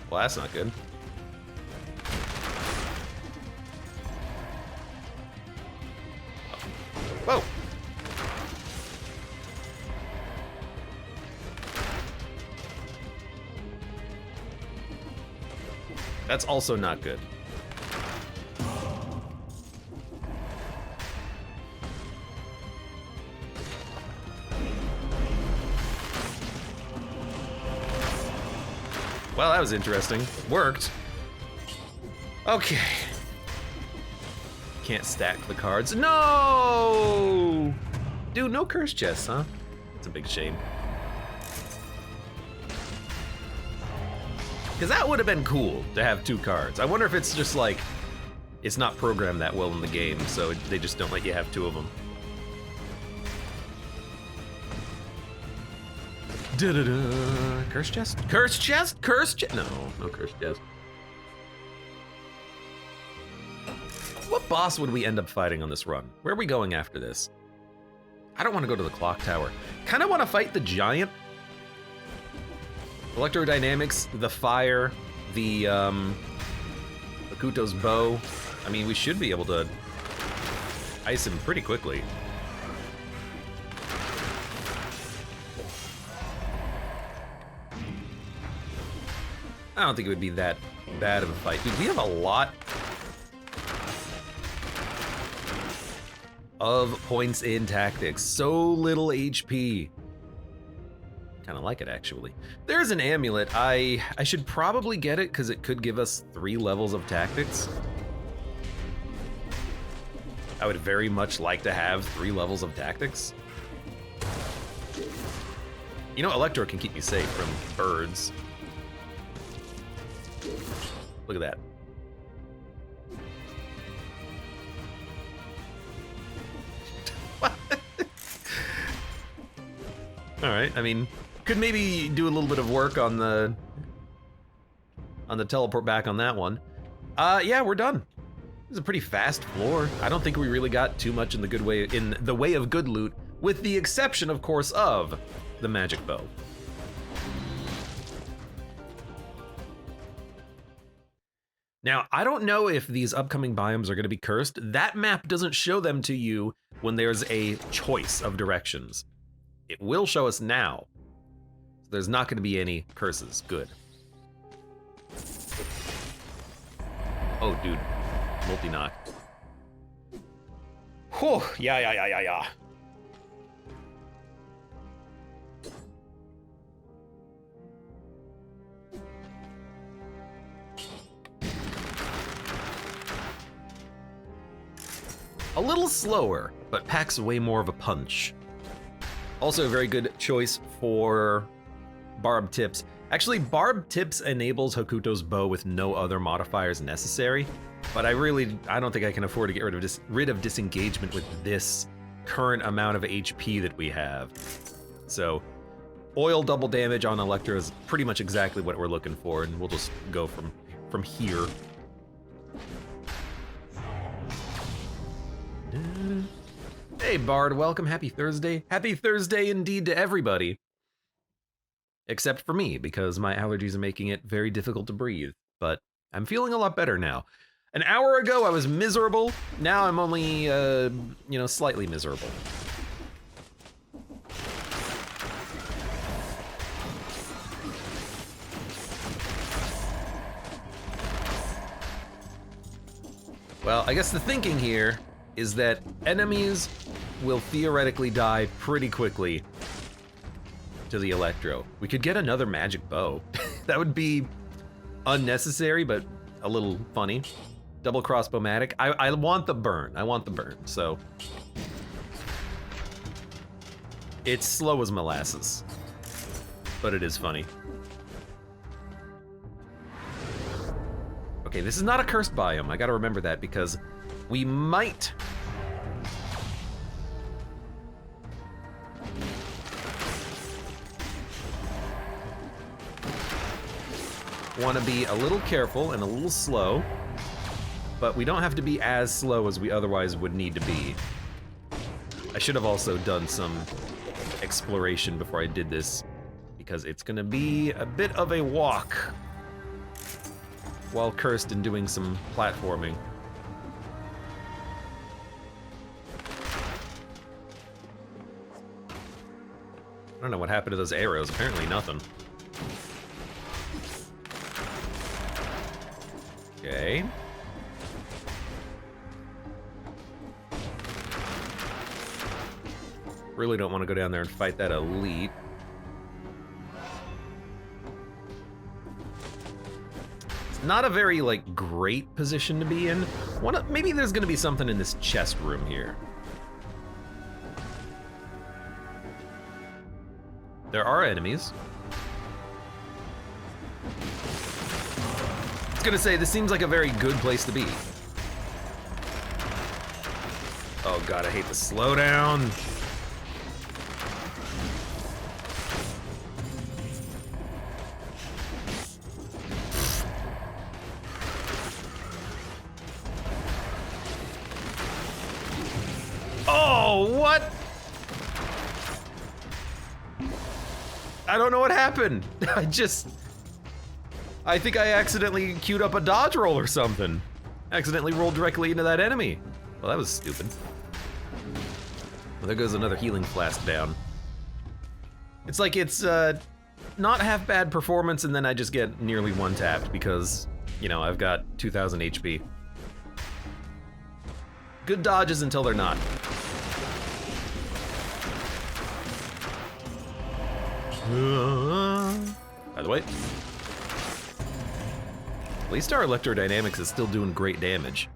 Well, that's not good. Whoa! That's also not good. Well, that was interesting. Worked. Okay. Can't stack the cards. No! Dude, no curse chests, huh? It's a big shame. Because that would have been cool to have 2 cards. I wonder if it's just like, it's not programmed that well in the game, so they just don't let you have 2 of them. Da-da-da. Curse chest? Curse chest? Curse chest? No, no curse chest. What boss would we end up fighting on this run? Where are we going after this? I don't want to go to the clock tower. Kind of want to fight the giant. Electrodynamics, the fire, the Hakuto's bow. I mean, we should be able to ice him pretty quickly. I don't think it would be that bad of a fight. Dude, we have a lot of points in tactics. So little HP. Kind of like it, actually. There's an amulet. I should probably get it because it could give us 3 levels of tactics. I would very much like to have 3 levels of tactics. You know, Electro can keep you safe from birds. Look at that. All right, I mean, could maybe do a little bit of work on the teleport back on that one. Yeah, we're done. This is a pretty fast floor. I don't think we really got too much in the way of good loot, with the exception, of course, of the magic bow. Now, I don't know if these upcoming biomes are going to be cursed. That map doesn't show them to you when there's a choice of directions. It will show us now. So there's not going to be any curses. Good. Oh, dude. Multi-knock. Whew. Yeah. A little slower, but packs way more of a punch. Also a very good choice for Barb Tips. Actually, Barb Tips enables Hakuto's bow with no other modifiers necessary, but I don't think I can afford to get rid of disengagement with this current amount of HP that we have. So, oil double damage on Electro is pretty much exactly what we're looking for, and we'll just go from here. Hey Bard, welcome, happy Thursday. Happy Thursday indeed to everybody. Except for me, because my allergies are making it very difficult to breathe. But I'm feeling a lot better now. An hour ago I was miserable, now I'm only, slightly miserable. Well, I guess the thinking here is that enemies will theoretically die pretty quickly to the Electro. We could get another magic bow. That would be unnecessary, but a little funny. Double crossbow-matic. I want the burn. I want the burn, so. It's slow as molasses, but it is funny. Okay, this is not a cursed biome. I gotta remember that because we might want to be a little careful and a little slow, but we don't have to be as slow as we otherwise would need to be. I should have also done some exploration before I did this, because it's gonna be a bit of a walk while cursed and doing some platforming. I don't know what happened to those arrows. Apparently nothing. Okay. Really don't want to go down there and fight that elite. Not a very, like, great position to be in. Maybe there's gonna be something in this chest room here. There are enemies. I was gonna say, this seems like a very good place to be. Oh god, I hate the slowdown. Oh, what? I don't know what happened. I think I accidentally queued up a dodge roll or something. Accidentally rolled directly into that enemy. Well, that was stupid. Well, there goes another healing flask down. It's like it's not half bad performance, and then I just get nearly one-tapped because, you know, I've got 2,000 HP. Good dodges until they're not. By the way, at least our electrodynamics is still doing great damage.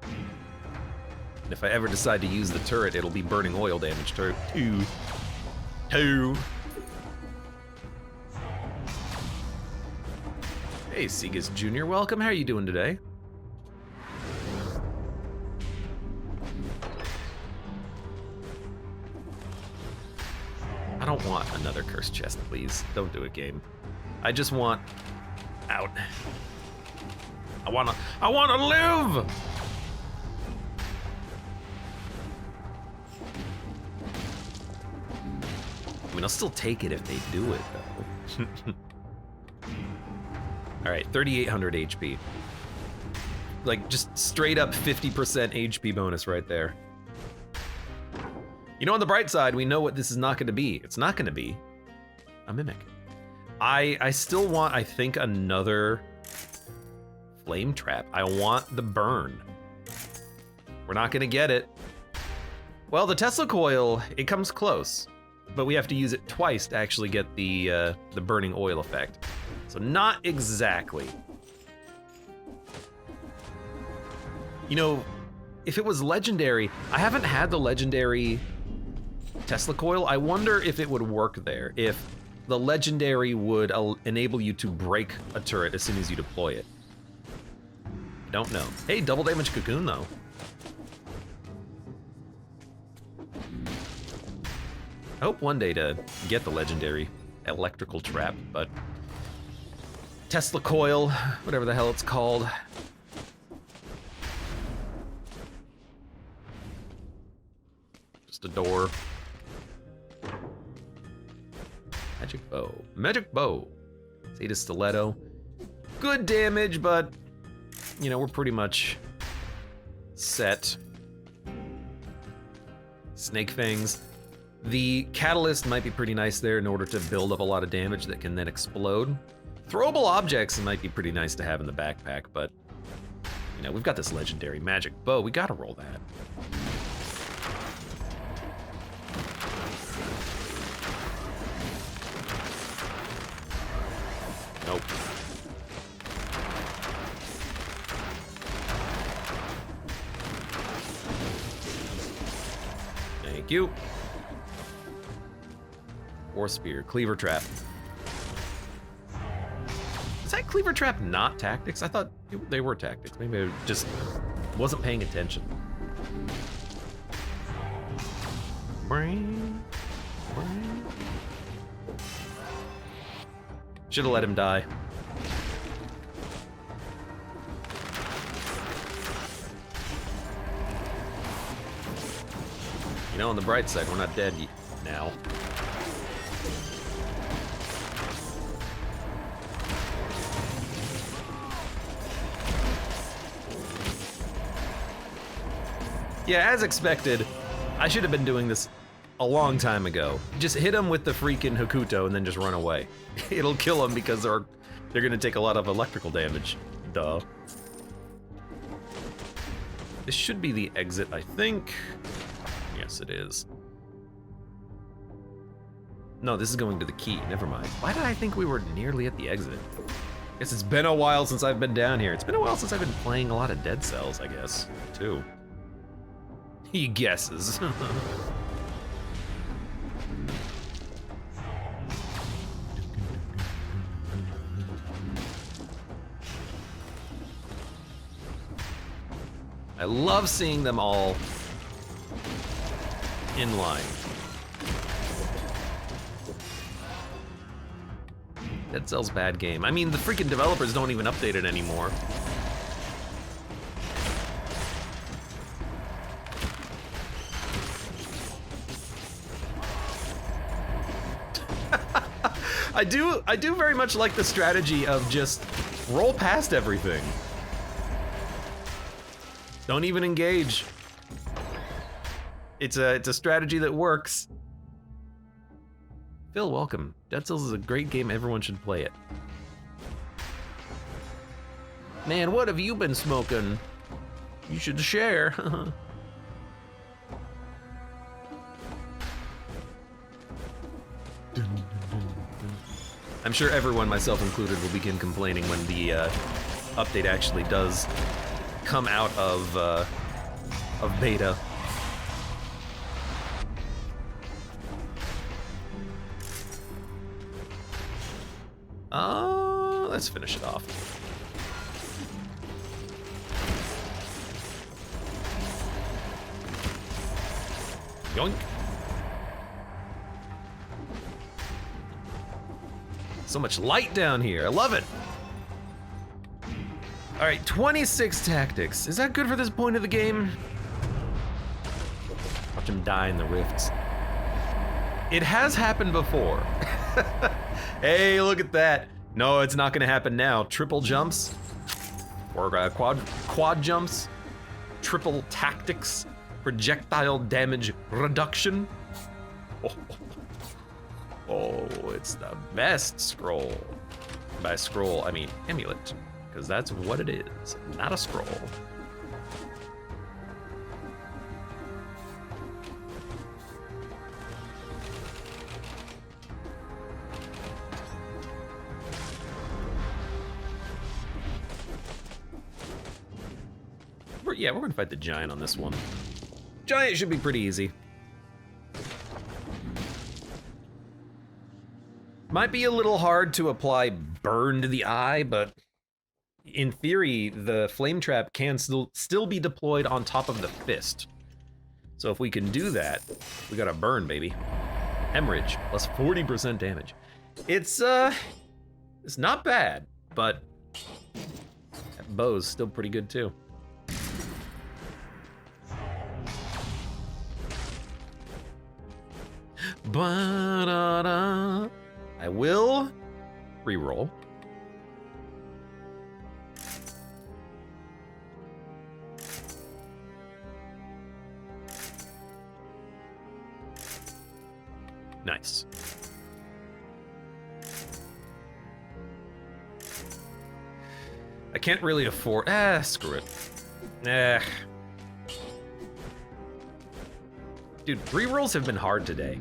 And if I ever decide to use the turret, it'll be burning oil damage too. Hey, Segas Jr., welcome. How are you doing today? I don't want another cursed chest, please. Don't do it, game. I just want out. I wanna live! I mean, I'll still take it if they do it, though. All right, 3,800 HP. Like, just straight up 50% HP bonus right there. You know, on the bright side, we know what this is not gonna be. It's not gonna be a mimic. I still want, I think, another flame trap. I want the burn. We're not gonna get it. Well, the Tesla coil, it comes close, but we have to use it twice to actually get the burning oil effect. So not exactly. You know, if it was legendary, I haven't had the legendary Tesla coil. I wonder if it would work there, if the legendary would enable you to break a turret as soon as you deploy it. Don't know. Hey, double damage cocoon though. I hope one day to get the legendary electrical trap, but Tesla coil, whatever the hell it's called. Just a door. Magic bow. Magic bow. Zeta stiletto. Good damage, but you know, we're pretty much set. Snake fangs. The catalyst might be pretty nice there in order to build up a lot of damage that can then explode. Throwable objects might be pretty nice to have in the backpack, but you know, we've got this legendary magic bow. We gotta roll that. Nope. Thank you. War spear, cleaver trap. Is that cleaver trap not tactics? I thought they were tactics. Maybe I just wasn't paying attention. Should have let him die. You know, on the bright side, we're not dead now. Yeah, as expected, I should have been doing this a long time ago. Just hit him with the freaking Hakuto and then just run away. It'll kill him because they're gonna take a lot of electrical damage. Duh. This should be the exit, I think. Yes, it is. No, this is going to the key. Never mind. Why did I think we were nearly at the exit? Guess it's been a while since I've been down here. It's been a while since I've been playing a lot of Dead Cells, I guess, too. He guesses. I love seeing them all in line. Dead Cells bad game. I mean, the freaking developers don't even update it anymore. I do very much like the strategy of just roll past everything. Don't even engage. It's a strategy that works. Phil, welcome. Dead Cells is a great game. Everyone should play it. Man, what have you been smoking? You should share. I'm sure everyone, myself included, will begin complaining when the update actually does come out of beta. Let's finish it off. Yoink. So much light down here. I love it. All right, 26 tactics. Is that good for this point of the game? Watch him die in the rifts. It has happened before. Hey, look at that. No, it's not gonna happen now. Triple jumps, or quad jumps, triple tactics, projectile damage reduction. Oh, it's the best scroll. By scroll, I mean amulet, because that's what it is, not a scroll. Yeah, we're gonna fight the giant on this one. Giant should be pretty easy. Might be a little hard to apply burn to the eye, but in theory, the flame trap can still be deployed on top of the fist. So if we can do that, we got a burn, baby. Hemorrhage, plus 40% damage. It's not bad, but that bow's still pretty good too. Ba-da-da. I will re-roll. Nice. I can't really afford. Screw it. Dude, re-rolls have been hard today.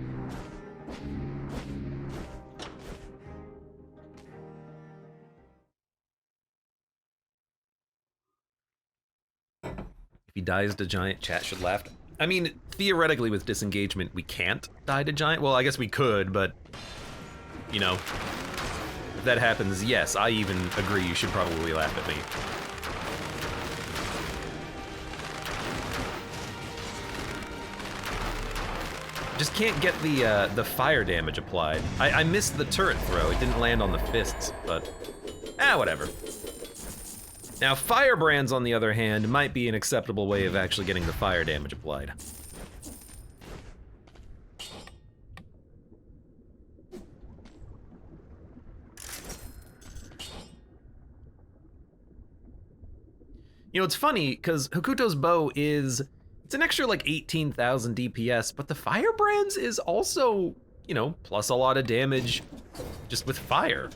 If he dies to giant, chat should laugh. I mean, theoretically with disengagement, we can't die to giant. Well, I guess we could, but, you know, if that happens, yes, I even agree you should probably laugh at me. Just can't get the fire damage applied. I missed the turret throw. It didn't land on the fists, but whatever. Now, firebrands, on the other hand, might be an acceptable way of actually getting the fire damage applied. You know, it's funny, because Hokuto's bow is, it's an extra like 18,000 DPS, but the firebrands is also, you know, plus a lot of damage just with fire.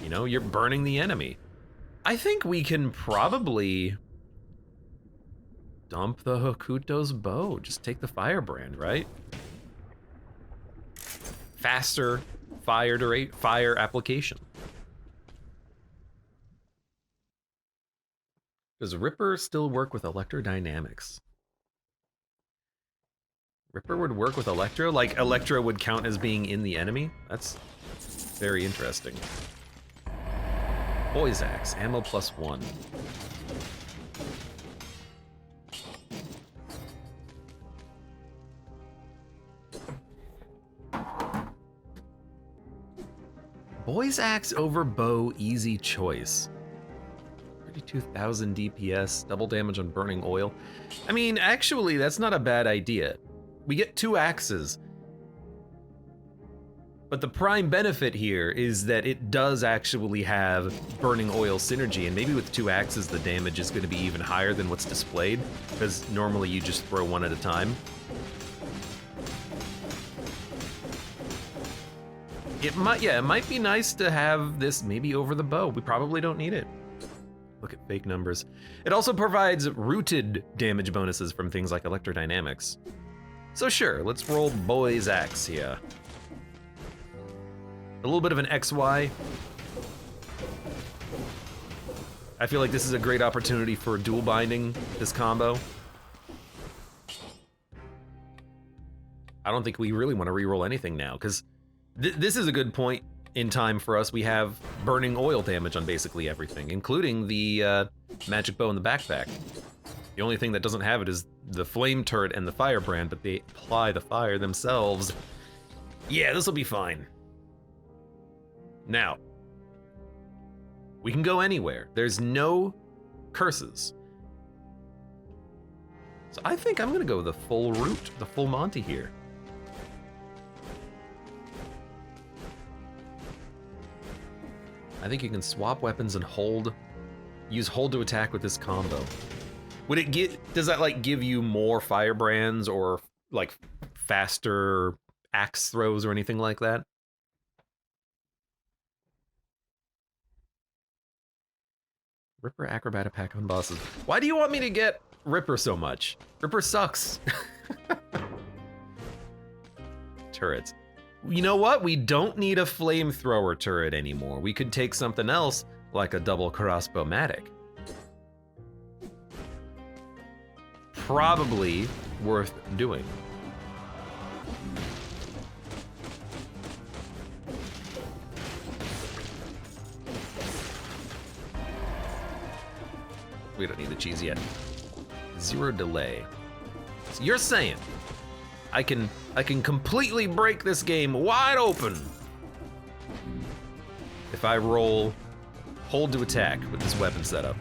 You know, you're burning the enemy. I think we can probably dump the Hokuto's bow. Just take the firebrand, right? Faster fire application. Does Ripper still work with electrodynamics? Ripper would work with Electro? Like, Electro would count as being in the enemy? That's very interesting. Boy's Axe, ammo +1. Boy's Axe over bow, easy choice. 32,000 DPS, double damage on burning oil. I mean, actually, that's not a bad idea. We get 2 axes. But the prime benefit here is that it does actually have burning oil synergy, and maybe with 2 axes the damage is going to be even higher than what's displayed, because normally you just throw one at a time. It might be nice to have this maybe over the bow. We probably don't need it. Look at fake numbers. It also provides rooted damage bonuses from things like electrodynamics. So sure, let's roll Boy's Axe here. A little bit of an XY. I feel like this is a great opportunity for dual binding this combo. I don't think we really want to reroll anything now, because this is a good point in time for us. We have burning oil damage on basically everything, including the magic bow in the backpack. The only thing that doesn't have it is the flame turret and the firebrand, but they apply the fire themselves. Yeah, this will be fine. Now, we can go anywhere. There's no curses. So I think I'm gonna go the full route, the full Monty here. I think you can swap weapons and use hold to attack with this combo. Would it does that like give you more firebrands or like faster axe throws or anything like that? Ripper acrobat attack on bosses. Why do you want me to get Ripper so much? Ripper sucks. Turrets. You know what? We don't need a flamethrower turret anymore. We could take something else, like a double crossbow-matic. Probably worth doing. We don't need the cheese yet. 0 delay. So you're saying I can completely break this game wide open if I roll hold to attack with this weapon setup.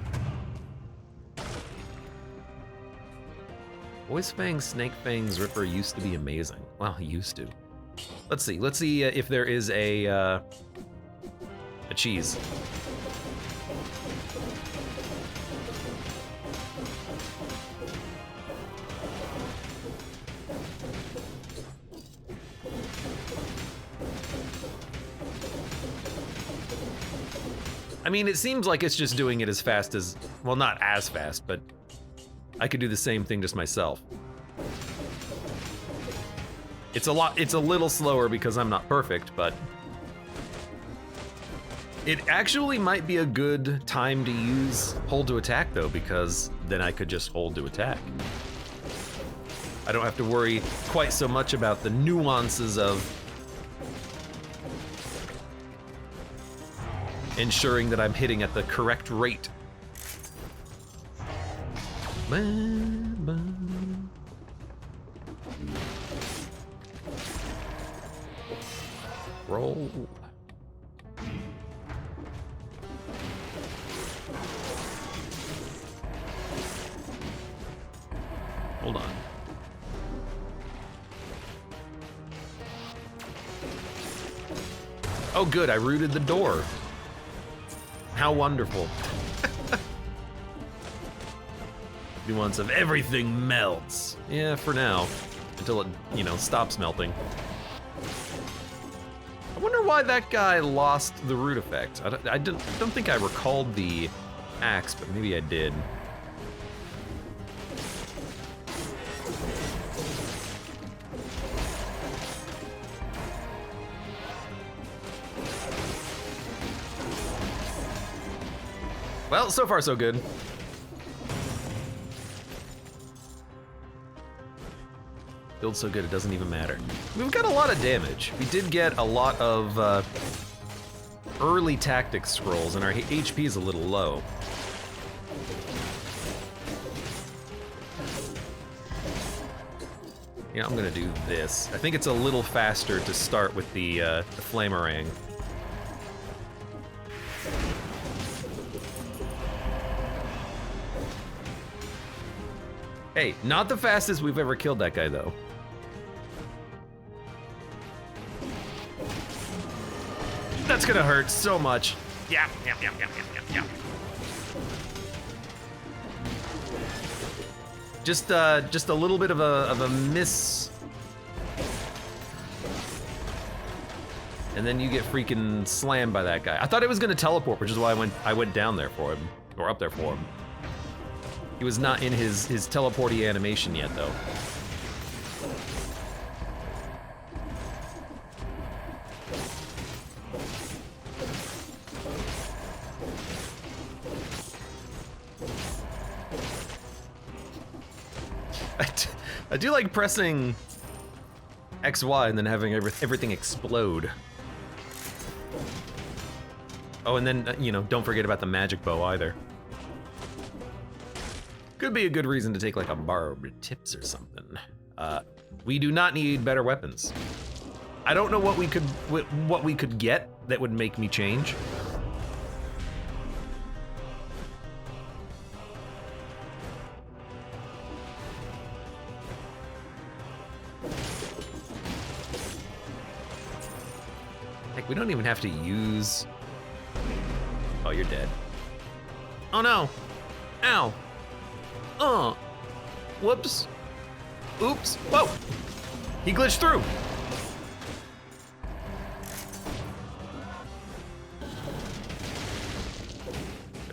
Voice Fang, Snake Fang's Ripper used to be amazing. Well, he used to. Let's see if there is a cheese. I mean, it seems like it's just doing it as fast as, well, not as fast, but I could do the same thing just myself. It's a little slower because I'm not perfect, but it actually might be a good time to use hold to attack though, because then I could just hold to attack. I don't have to worry quite so much about the nuances of ensuring that I'm hitting at the correct rate. Roll. Hold on. Oh good, I rooted the door. How wonderful. Nuance of everything melts. Yeah, for now. Until it, stops melting. I wonder why that guy lost the root effect. I don't think I recalled the axe, but maybe I did. Well, so far so good. Build so good it doesn't even matter. We've got a lot of damage. We did get a lot of early tactics scrolls, and our HP is a little low. Yeah, I'm gonna do this. I think it's a little faster to start with the flamerang. Hey, not the fastest we've ever killed that guy, though. That's gonna hurt so much. Yeah. Just a little bit of a miss, and then you get freaking slammed by that guy. I thought it was gonna teleport, which is why I went down there for him, or up there for him. He was not in his teleporty animation yet, though. I do like pressing XY and then having everything explode. Oh, and then, you know, don't forget about the magic bow either. Could be a good reason to take like a barbed tips or something. We do not need better weapons. I don't know what we could get that would make me change. Like, we don't even have to use... Oh, you're dead. Oh no! Ow! Whoops. Oops. Whoa! He glitched through!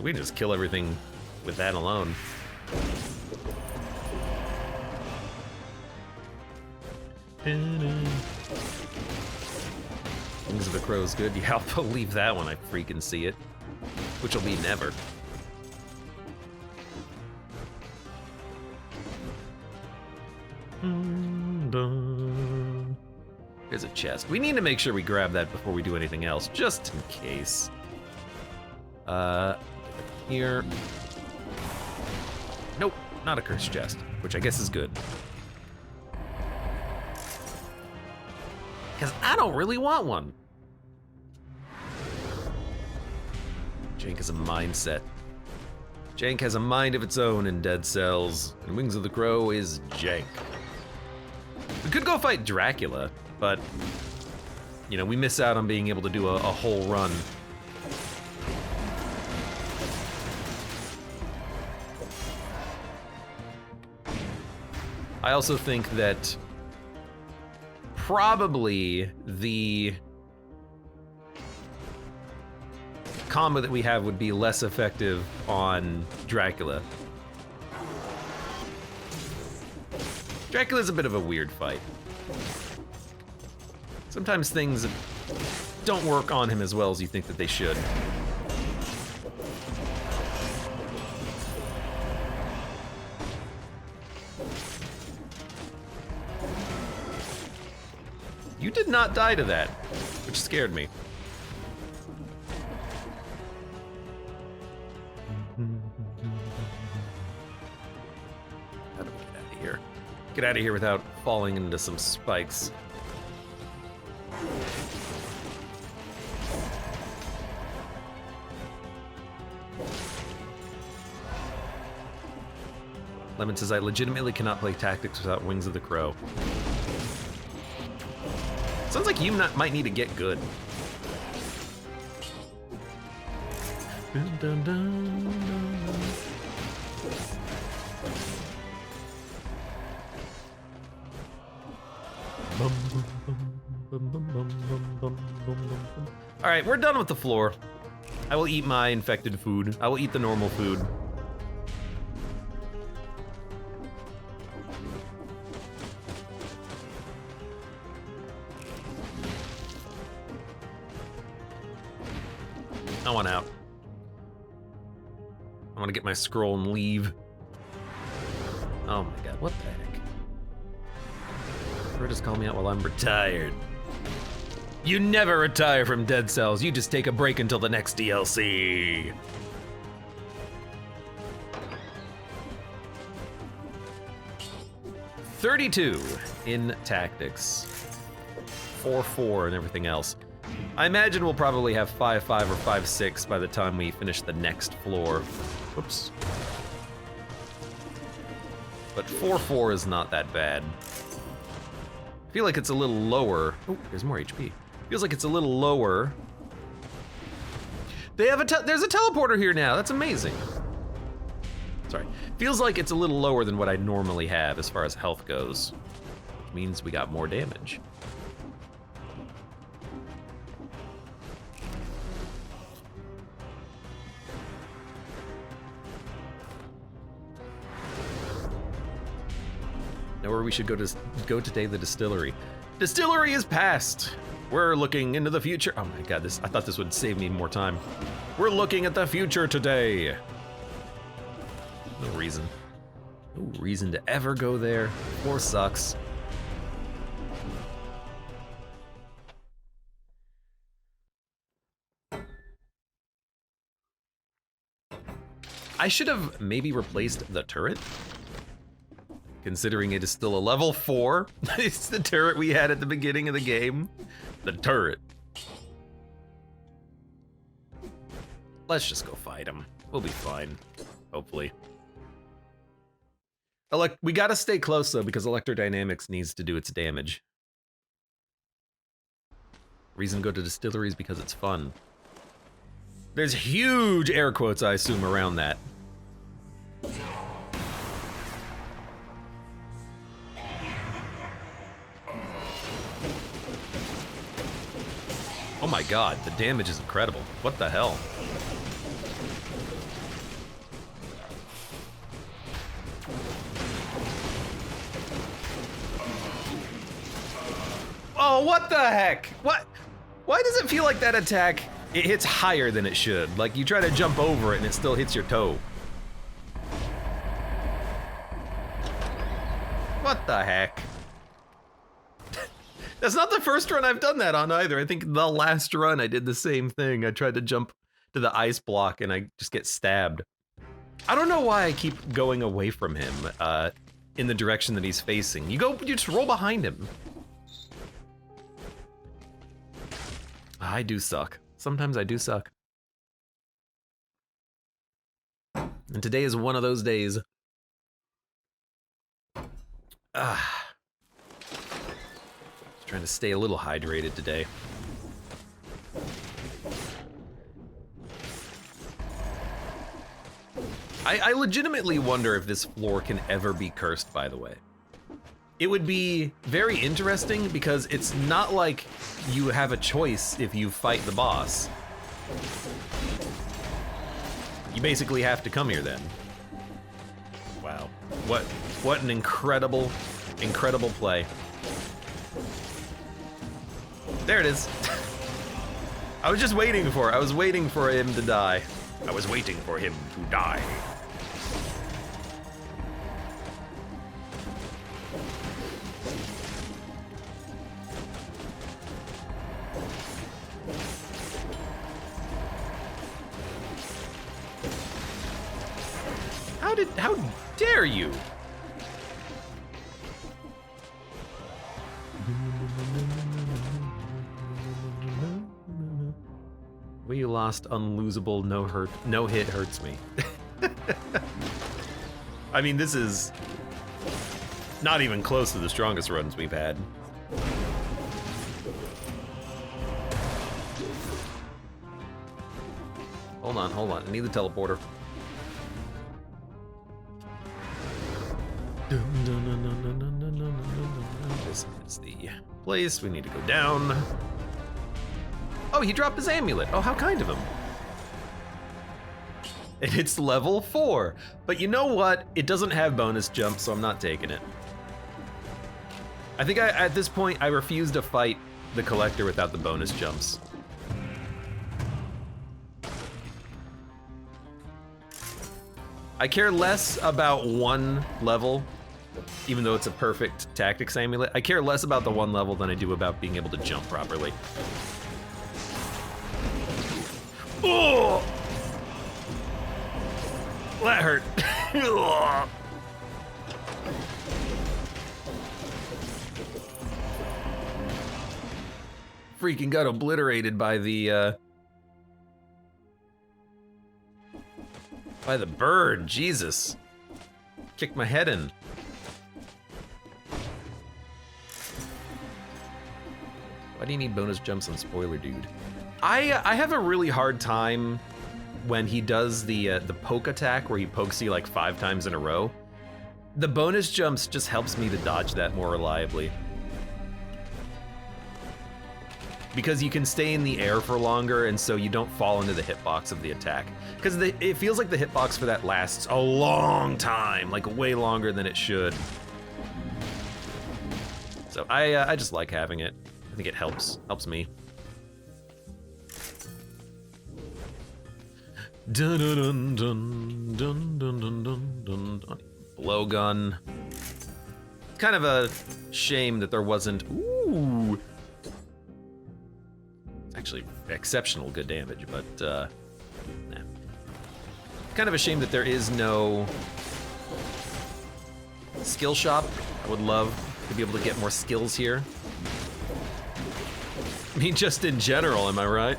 We can just kill everything with that alone. Wings of the Crow's good. Yeah, I'll believe that when I freaking see it. Which will be never. There's a chest. We need to make sure we grab that before we do anything else, just in case. Here. Nope, not a cursed chest, which I guess is good. Because I don't really want one. Jank has a mindset. Jank has a mind of its own in Dead Cells, and Wings of the Crow is jank. We could go fight Dracula, but, you know, we miss out on being able to do a whole run. I also think that probably the combo that we have would be less effective on Dracula. Dracula's a bit of a weird fight. Sometimes things don't work on him as well as you think that they should. You did not die to that, which scared me. How do we get out of here? Get out of here without falling into some spikes. Lemon says, I legitimately cannot play tactics without Wings of the Crow. Sounds like you might need to get good. All right, we're done with the floor. I will eat my infected food. I will eat the normal food. I want out. I want to get my scroll and leave. Oh my god, what the heck? Or just call me out while I'm retired. You never retire from Dead Cells. You just take a break until the next DLC. $32 in tactics. 4-4 and everything else. I imagine we'll probably have 5-5 or 5-6 by the time we finish the next floor. Whoops. But 4-4 is not that bad. I feel like it's a little lower. Oh, there's more HP. Feels like it's a little lower. They have there's a teleporter here now. That's amazing. Sorry. Feels like it's a little lower than what I normally have as far as health goes. Which means we got more damage. Know where we should go today? The distillery. Distillery is past. We're looking into the future. Oh my god, I thought this would save me more time. We're looking at the future today. No reason. No reason to ever go there. Floor sucks. I should have maybe replaced the turret. Considering it is still a level 4. It's the turret we had at the beginning of the game. The turret. Let's just go fight him. We'll be fine, hopefully. We gotta stay close though, because electrodynamics needs to do its damage. Reason to go to distilleries because it's fun. There's huge air quotes, I assume, around that. Oh my god, the damage is incredible. What the hell? Oh, what the heck? What? Why does it feel like that attack, it hits higher than it should? Like you try to jump over it and it still hits your toe. What the heck? That's not the first run I've done that on either. I think the last run I did the same thing. I tried to jump to the ice block and I just get stabbed. I don't know why I keep going away from him in the direction that he's facing. You just roll behind him. I do suck. Sometimes I do suck. And today is one of those days. Trying to stay a little hydrated today. I legitimately wonder if this floor can ever be cursed, by the way. It would be very interesting because it's not like you have a choice if you fight the boss. You basically have to come here then. Wow. What an incredible, incredible play. There it is. I was just waiting for it. I was waiting for him to die. I was waiting for him to die. How dare you? We lost unlosable, no hit hurts me. I mean, this is not even close to the strongest runs we've had. Hold on, I need the teleporter. This is the place we need to go down. Oh, he dropped his amulet. Oh, how kind of him. And it's level 4. But you know what? It doesn't have bonus jump, so I'm not taking it. I think at this point, I refuse to fight the collector without the bonus jumps. I care less about one level Even though it's a perfect tactics amulet, I care less about the one level than I do about being able to jump properly. Oh! That hurt. Freaking got obliterated by the bird, Jesus. Kicked my head in. Why do you need bonus jumps on Spoiler Dude? I have a really hard time when he does the poke attack where he pokes you like 5 times in a row. The bonus jumps just helps me to dodge that more reliably. Because you can stay in the air for longer, and so you don't fall into the hitbox of the attack. Because it feels like the hitbox for that lasts a long time, like way longer than it should. So I just like having it. I think it helps me. Dun dun dun dun dun dun dun dun. Blowgun. It's kind of a shame that there wasn't. Ooh. It's actually exceptional good damage, but nah. Kind of a shame that there is no skill shop. I would love to be able to get more skills here. I mean, just in general, am I right?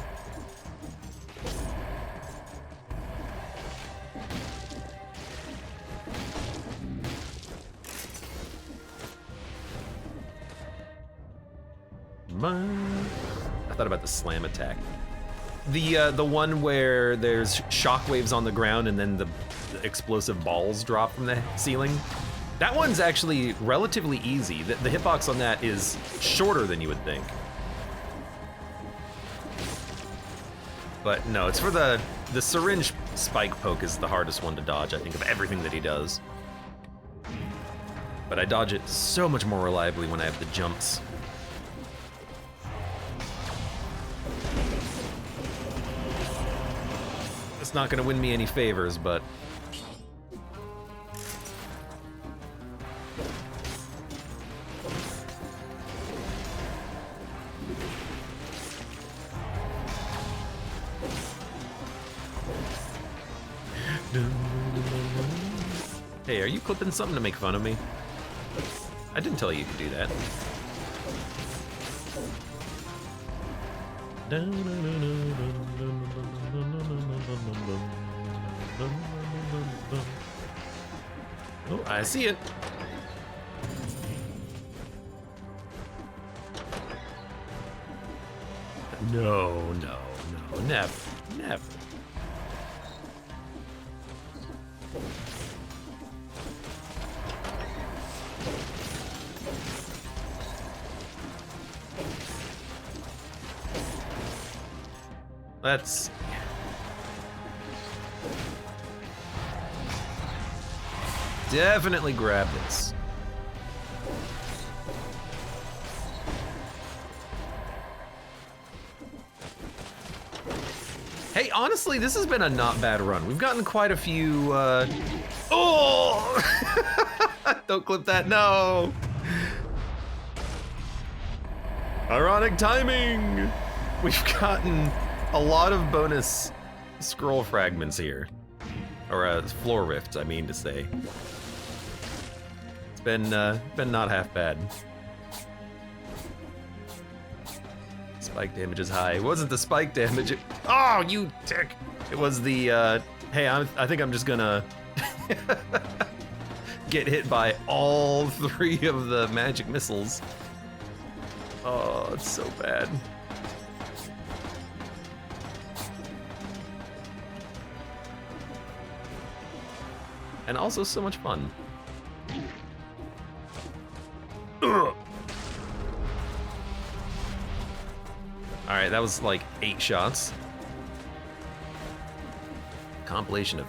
I thought about the slam attack. The one where there's shockwaves on the ground and then the explosive balls drop from the ceiling. That one's actually relatively easy. The hitbox on that is shorter than you would think. But no, it's for the syringe spike poke is the hardest one to dodge, I think, of everything that he does. But I dodge it so much more reliably when I have the jumps. It's not gonna win me any favors, but hey, are you clipping something to make fun of me? I didn't tell you you could do that. Oh, I see it. No, never. Let's... definitely grab this. Hey, honestly, this has been a not bad run. We've gotten quite a few, Oh! Don't clip that, no! Ironic timing! We've gotten a lot of bonus scroll fragments here. Or floor rifts, I mean to say. It's been not half bad. Spike damage is high. It wasn't the spike damage. Oh, you dick! It was the, hey, I think I'm just gonna get hit by all 3 of the magic missiles. Oh, it's so bad. And also so much fun. Ugh. All right, that was like 8 shots. Compilation of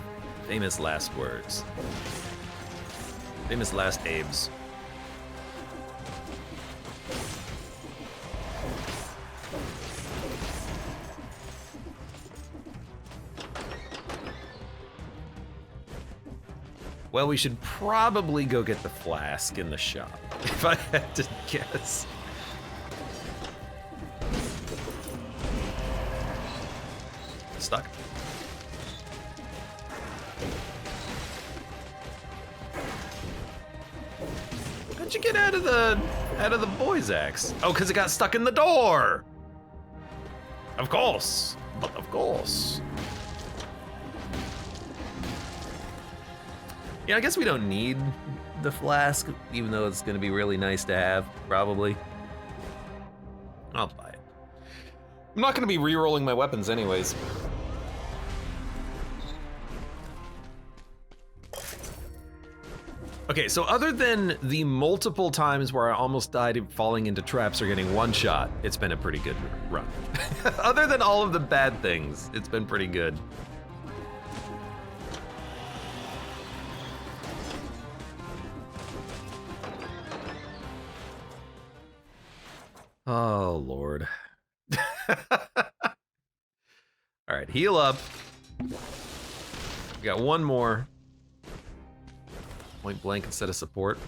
famous last words. Famous last Abes. Well, we should probably go get the flask in the shop, if I had to guess. Stuck. How'd you get out of the boy's axe? Oh, because it got stuck in the door. Of course, but of course. Yeah, I guess we don't need the flask, even though it's gonna be really nice to have, probably. I'll buy it. I'm not gonna be re-rolling my weapons anyways. Okay, so other than the multiple times where I almost died falling into traps or getting one shot, it's been a pretty good run. Other than all of the bad things, it's been pretty good. Oh, Lord. All right, heal up. We got one more. Point blank instead of support.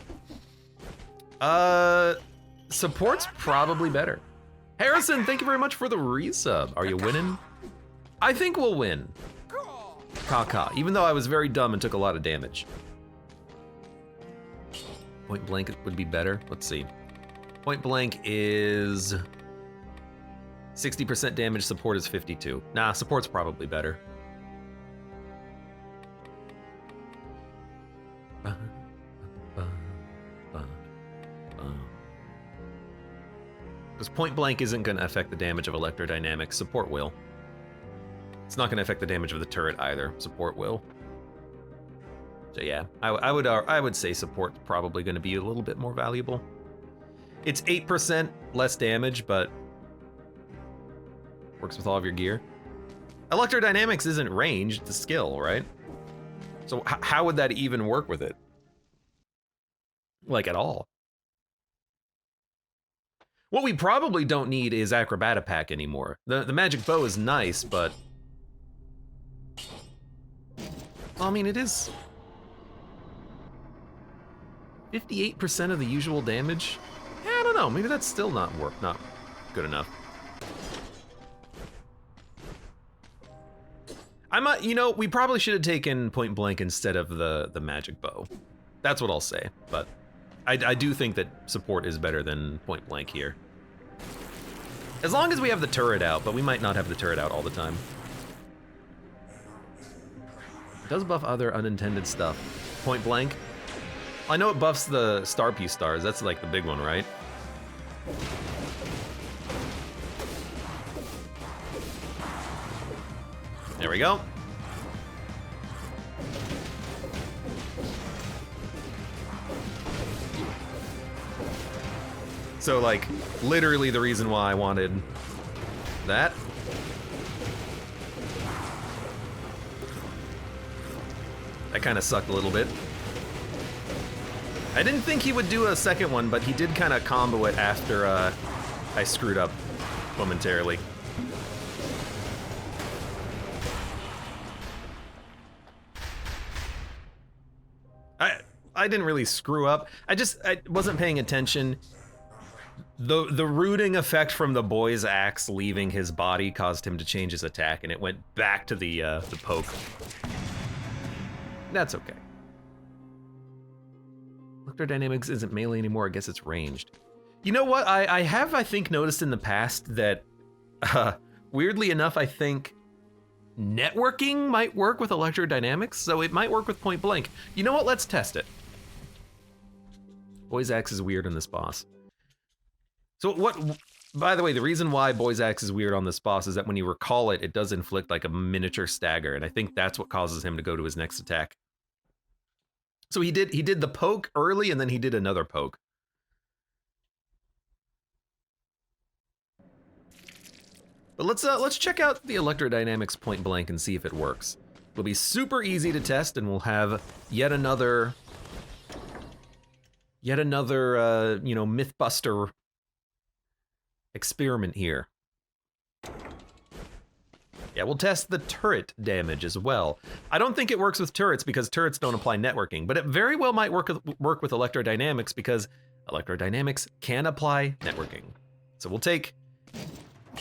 Support's probably better. Harrison, thank you very much for the resub. Are you winning? I think we'll win. Caw, even though I was very dumb and took a lot of damage. Point blank would be better. Let's see. Point blank is 60% damage, support is 52. Nah, support's probably better. Because point blank isn't going to affect the damage of electrodynamics, support will. It's not going to affect the damage of the turret either, support will. So yeah, I would say support's probably going to be a little bit more valuable. It's 8% less damage, but works with all of your gear. Electrodynamics isn't range, it's a skill, right? So how would that even work with it? Like at all? What we probably don't need is Acrobata Pack anymore. The magic bow is nice, but... Well, I mean, it is 58% of the usual damage. Yeah, I don't know, maybe that's still not good enough. You know, we probably should have taken point blank instead of the magic bow. That's what I'll say, but I do think that support is better than point blank here. As long as we have the turret out, but we might not have the turret out all the time. It does buff other unintended stuff. Point blank. I know it buffs the star piece stars, that's like the big one, right? There we go. So like, literally the reason why I wanted that. That kind of sucked a little bit. I didn't think he would do a second one, but he did kind of combo it after I screwed up momentarily. I didn't really screw up. I wasn't paying attention. The rooting effect from the boy's axe leaving his body caused him to change his attack, and it went back to the poke. That's okay. Electrodynamics isn't melee anymore, I guess it's ranged. You know what, I have, I think, noticed in the past that, weirdly enough, I think networking might work with electrodynamics, so it might work with point blank. You know what, let's test it. Boy's axe is weird on this boss. So by the way, the reason why Boy's axe is weird on this boss is that when you recall it, it does inflict like a miniature stagger, and I think that's what causes him to go to his next attack. So he did the poke early, and then he did another poke. But let's check out the electrodynamics point blank and see if it works. It'll be super easy to test, and we'll have yet another you know, Mythbuster experiment here. Yeah, we'll test the turret damage as well. I don't think it works with turrets because turrets don't apply networking, but it very well might work with electrodynamics because electrodynamics can apply networking. So we'll take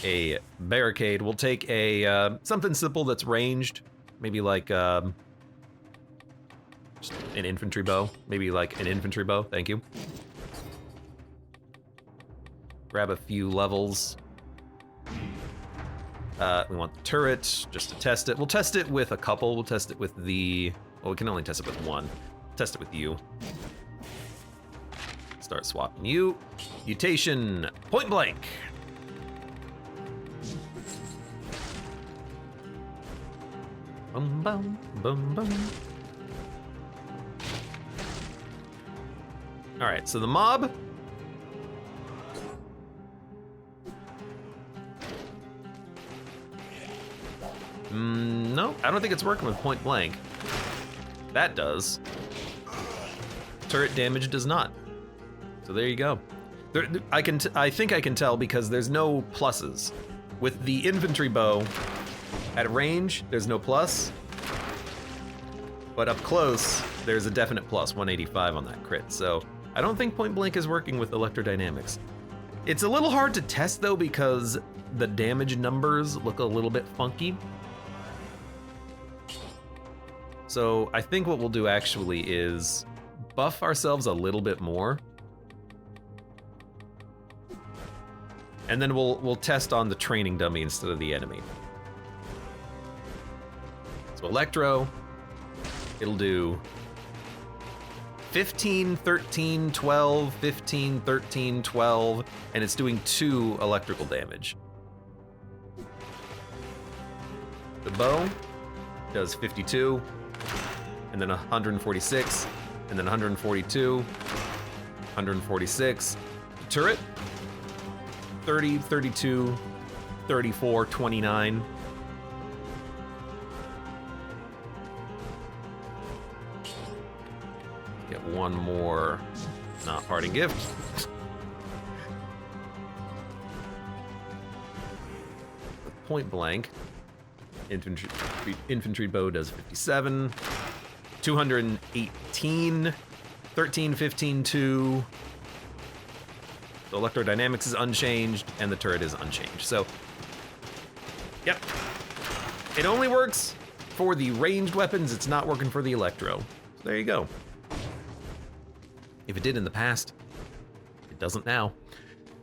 a barricade. We'll take a something simple that's ranged, maybe like just an infantry bow. Maybe like an infantry bow. Thank you. Grab a few levels. We want the turret just to test it. We'll test it with a couple. We'll test it with the... Well, we can only test it with one. Test it with you. Start swapping you. Mutation, point blank. Bum, bum, bum, bum. All right, so the mob... No, I don't think it's working with point blank. That does. Turret damage does not. So there you go. I think I can tell because there's no pluses. With the infantry bow, at range, there's no plus. But up close, there's a definite plus, 185 on that crit. So I don't think point blank is working with electrodynamics. It's a little hard to test though because the damage numbers look a little bit funky. So I think what we'll do actually is buff ourselves a little bit more. And then we'll test on the training dummy instead of the enemy. So Electro, it'll do 15, 13, 12, 15, 13, 12, and it's doing 2 electrical damage. The bow does 52. And then 146, and then 142, 146. The turret, 30, 32, 34, 29. Get one more, not parting gift. Point blank, infantry bow does 57. 218, 13, 15, 2. The electrodynamics is unchanged, and the turret is unchanged. So, yep. It only works for the ranged weapons, it's not working for the electro. So there you go. If it did in the past, it doesn't now.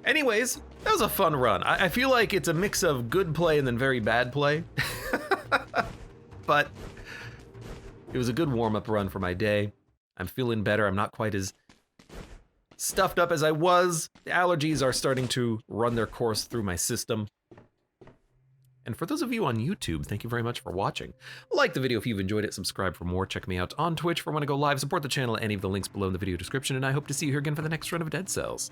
Anyways, that was a fun run. I feel like it's a mix of good play and then very bad play. But it was a good warm-up run for my day. I'm feeling better. I'm not quite as stuffed up as I was. The allergies are starting to run their course through my system. And for those of you on YouTube, thank you very much for watching. Like the video if you've enjoyed it, subscribe for more, check me out on Twitch for when I go live, support the channel at any of the links below in the video description, and I hope to see you here again for the next run of Dead Cells.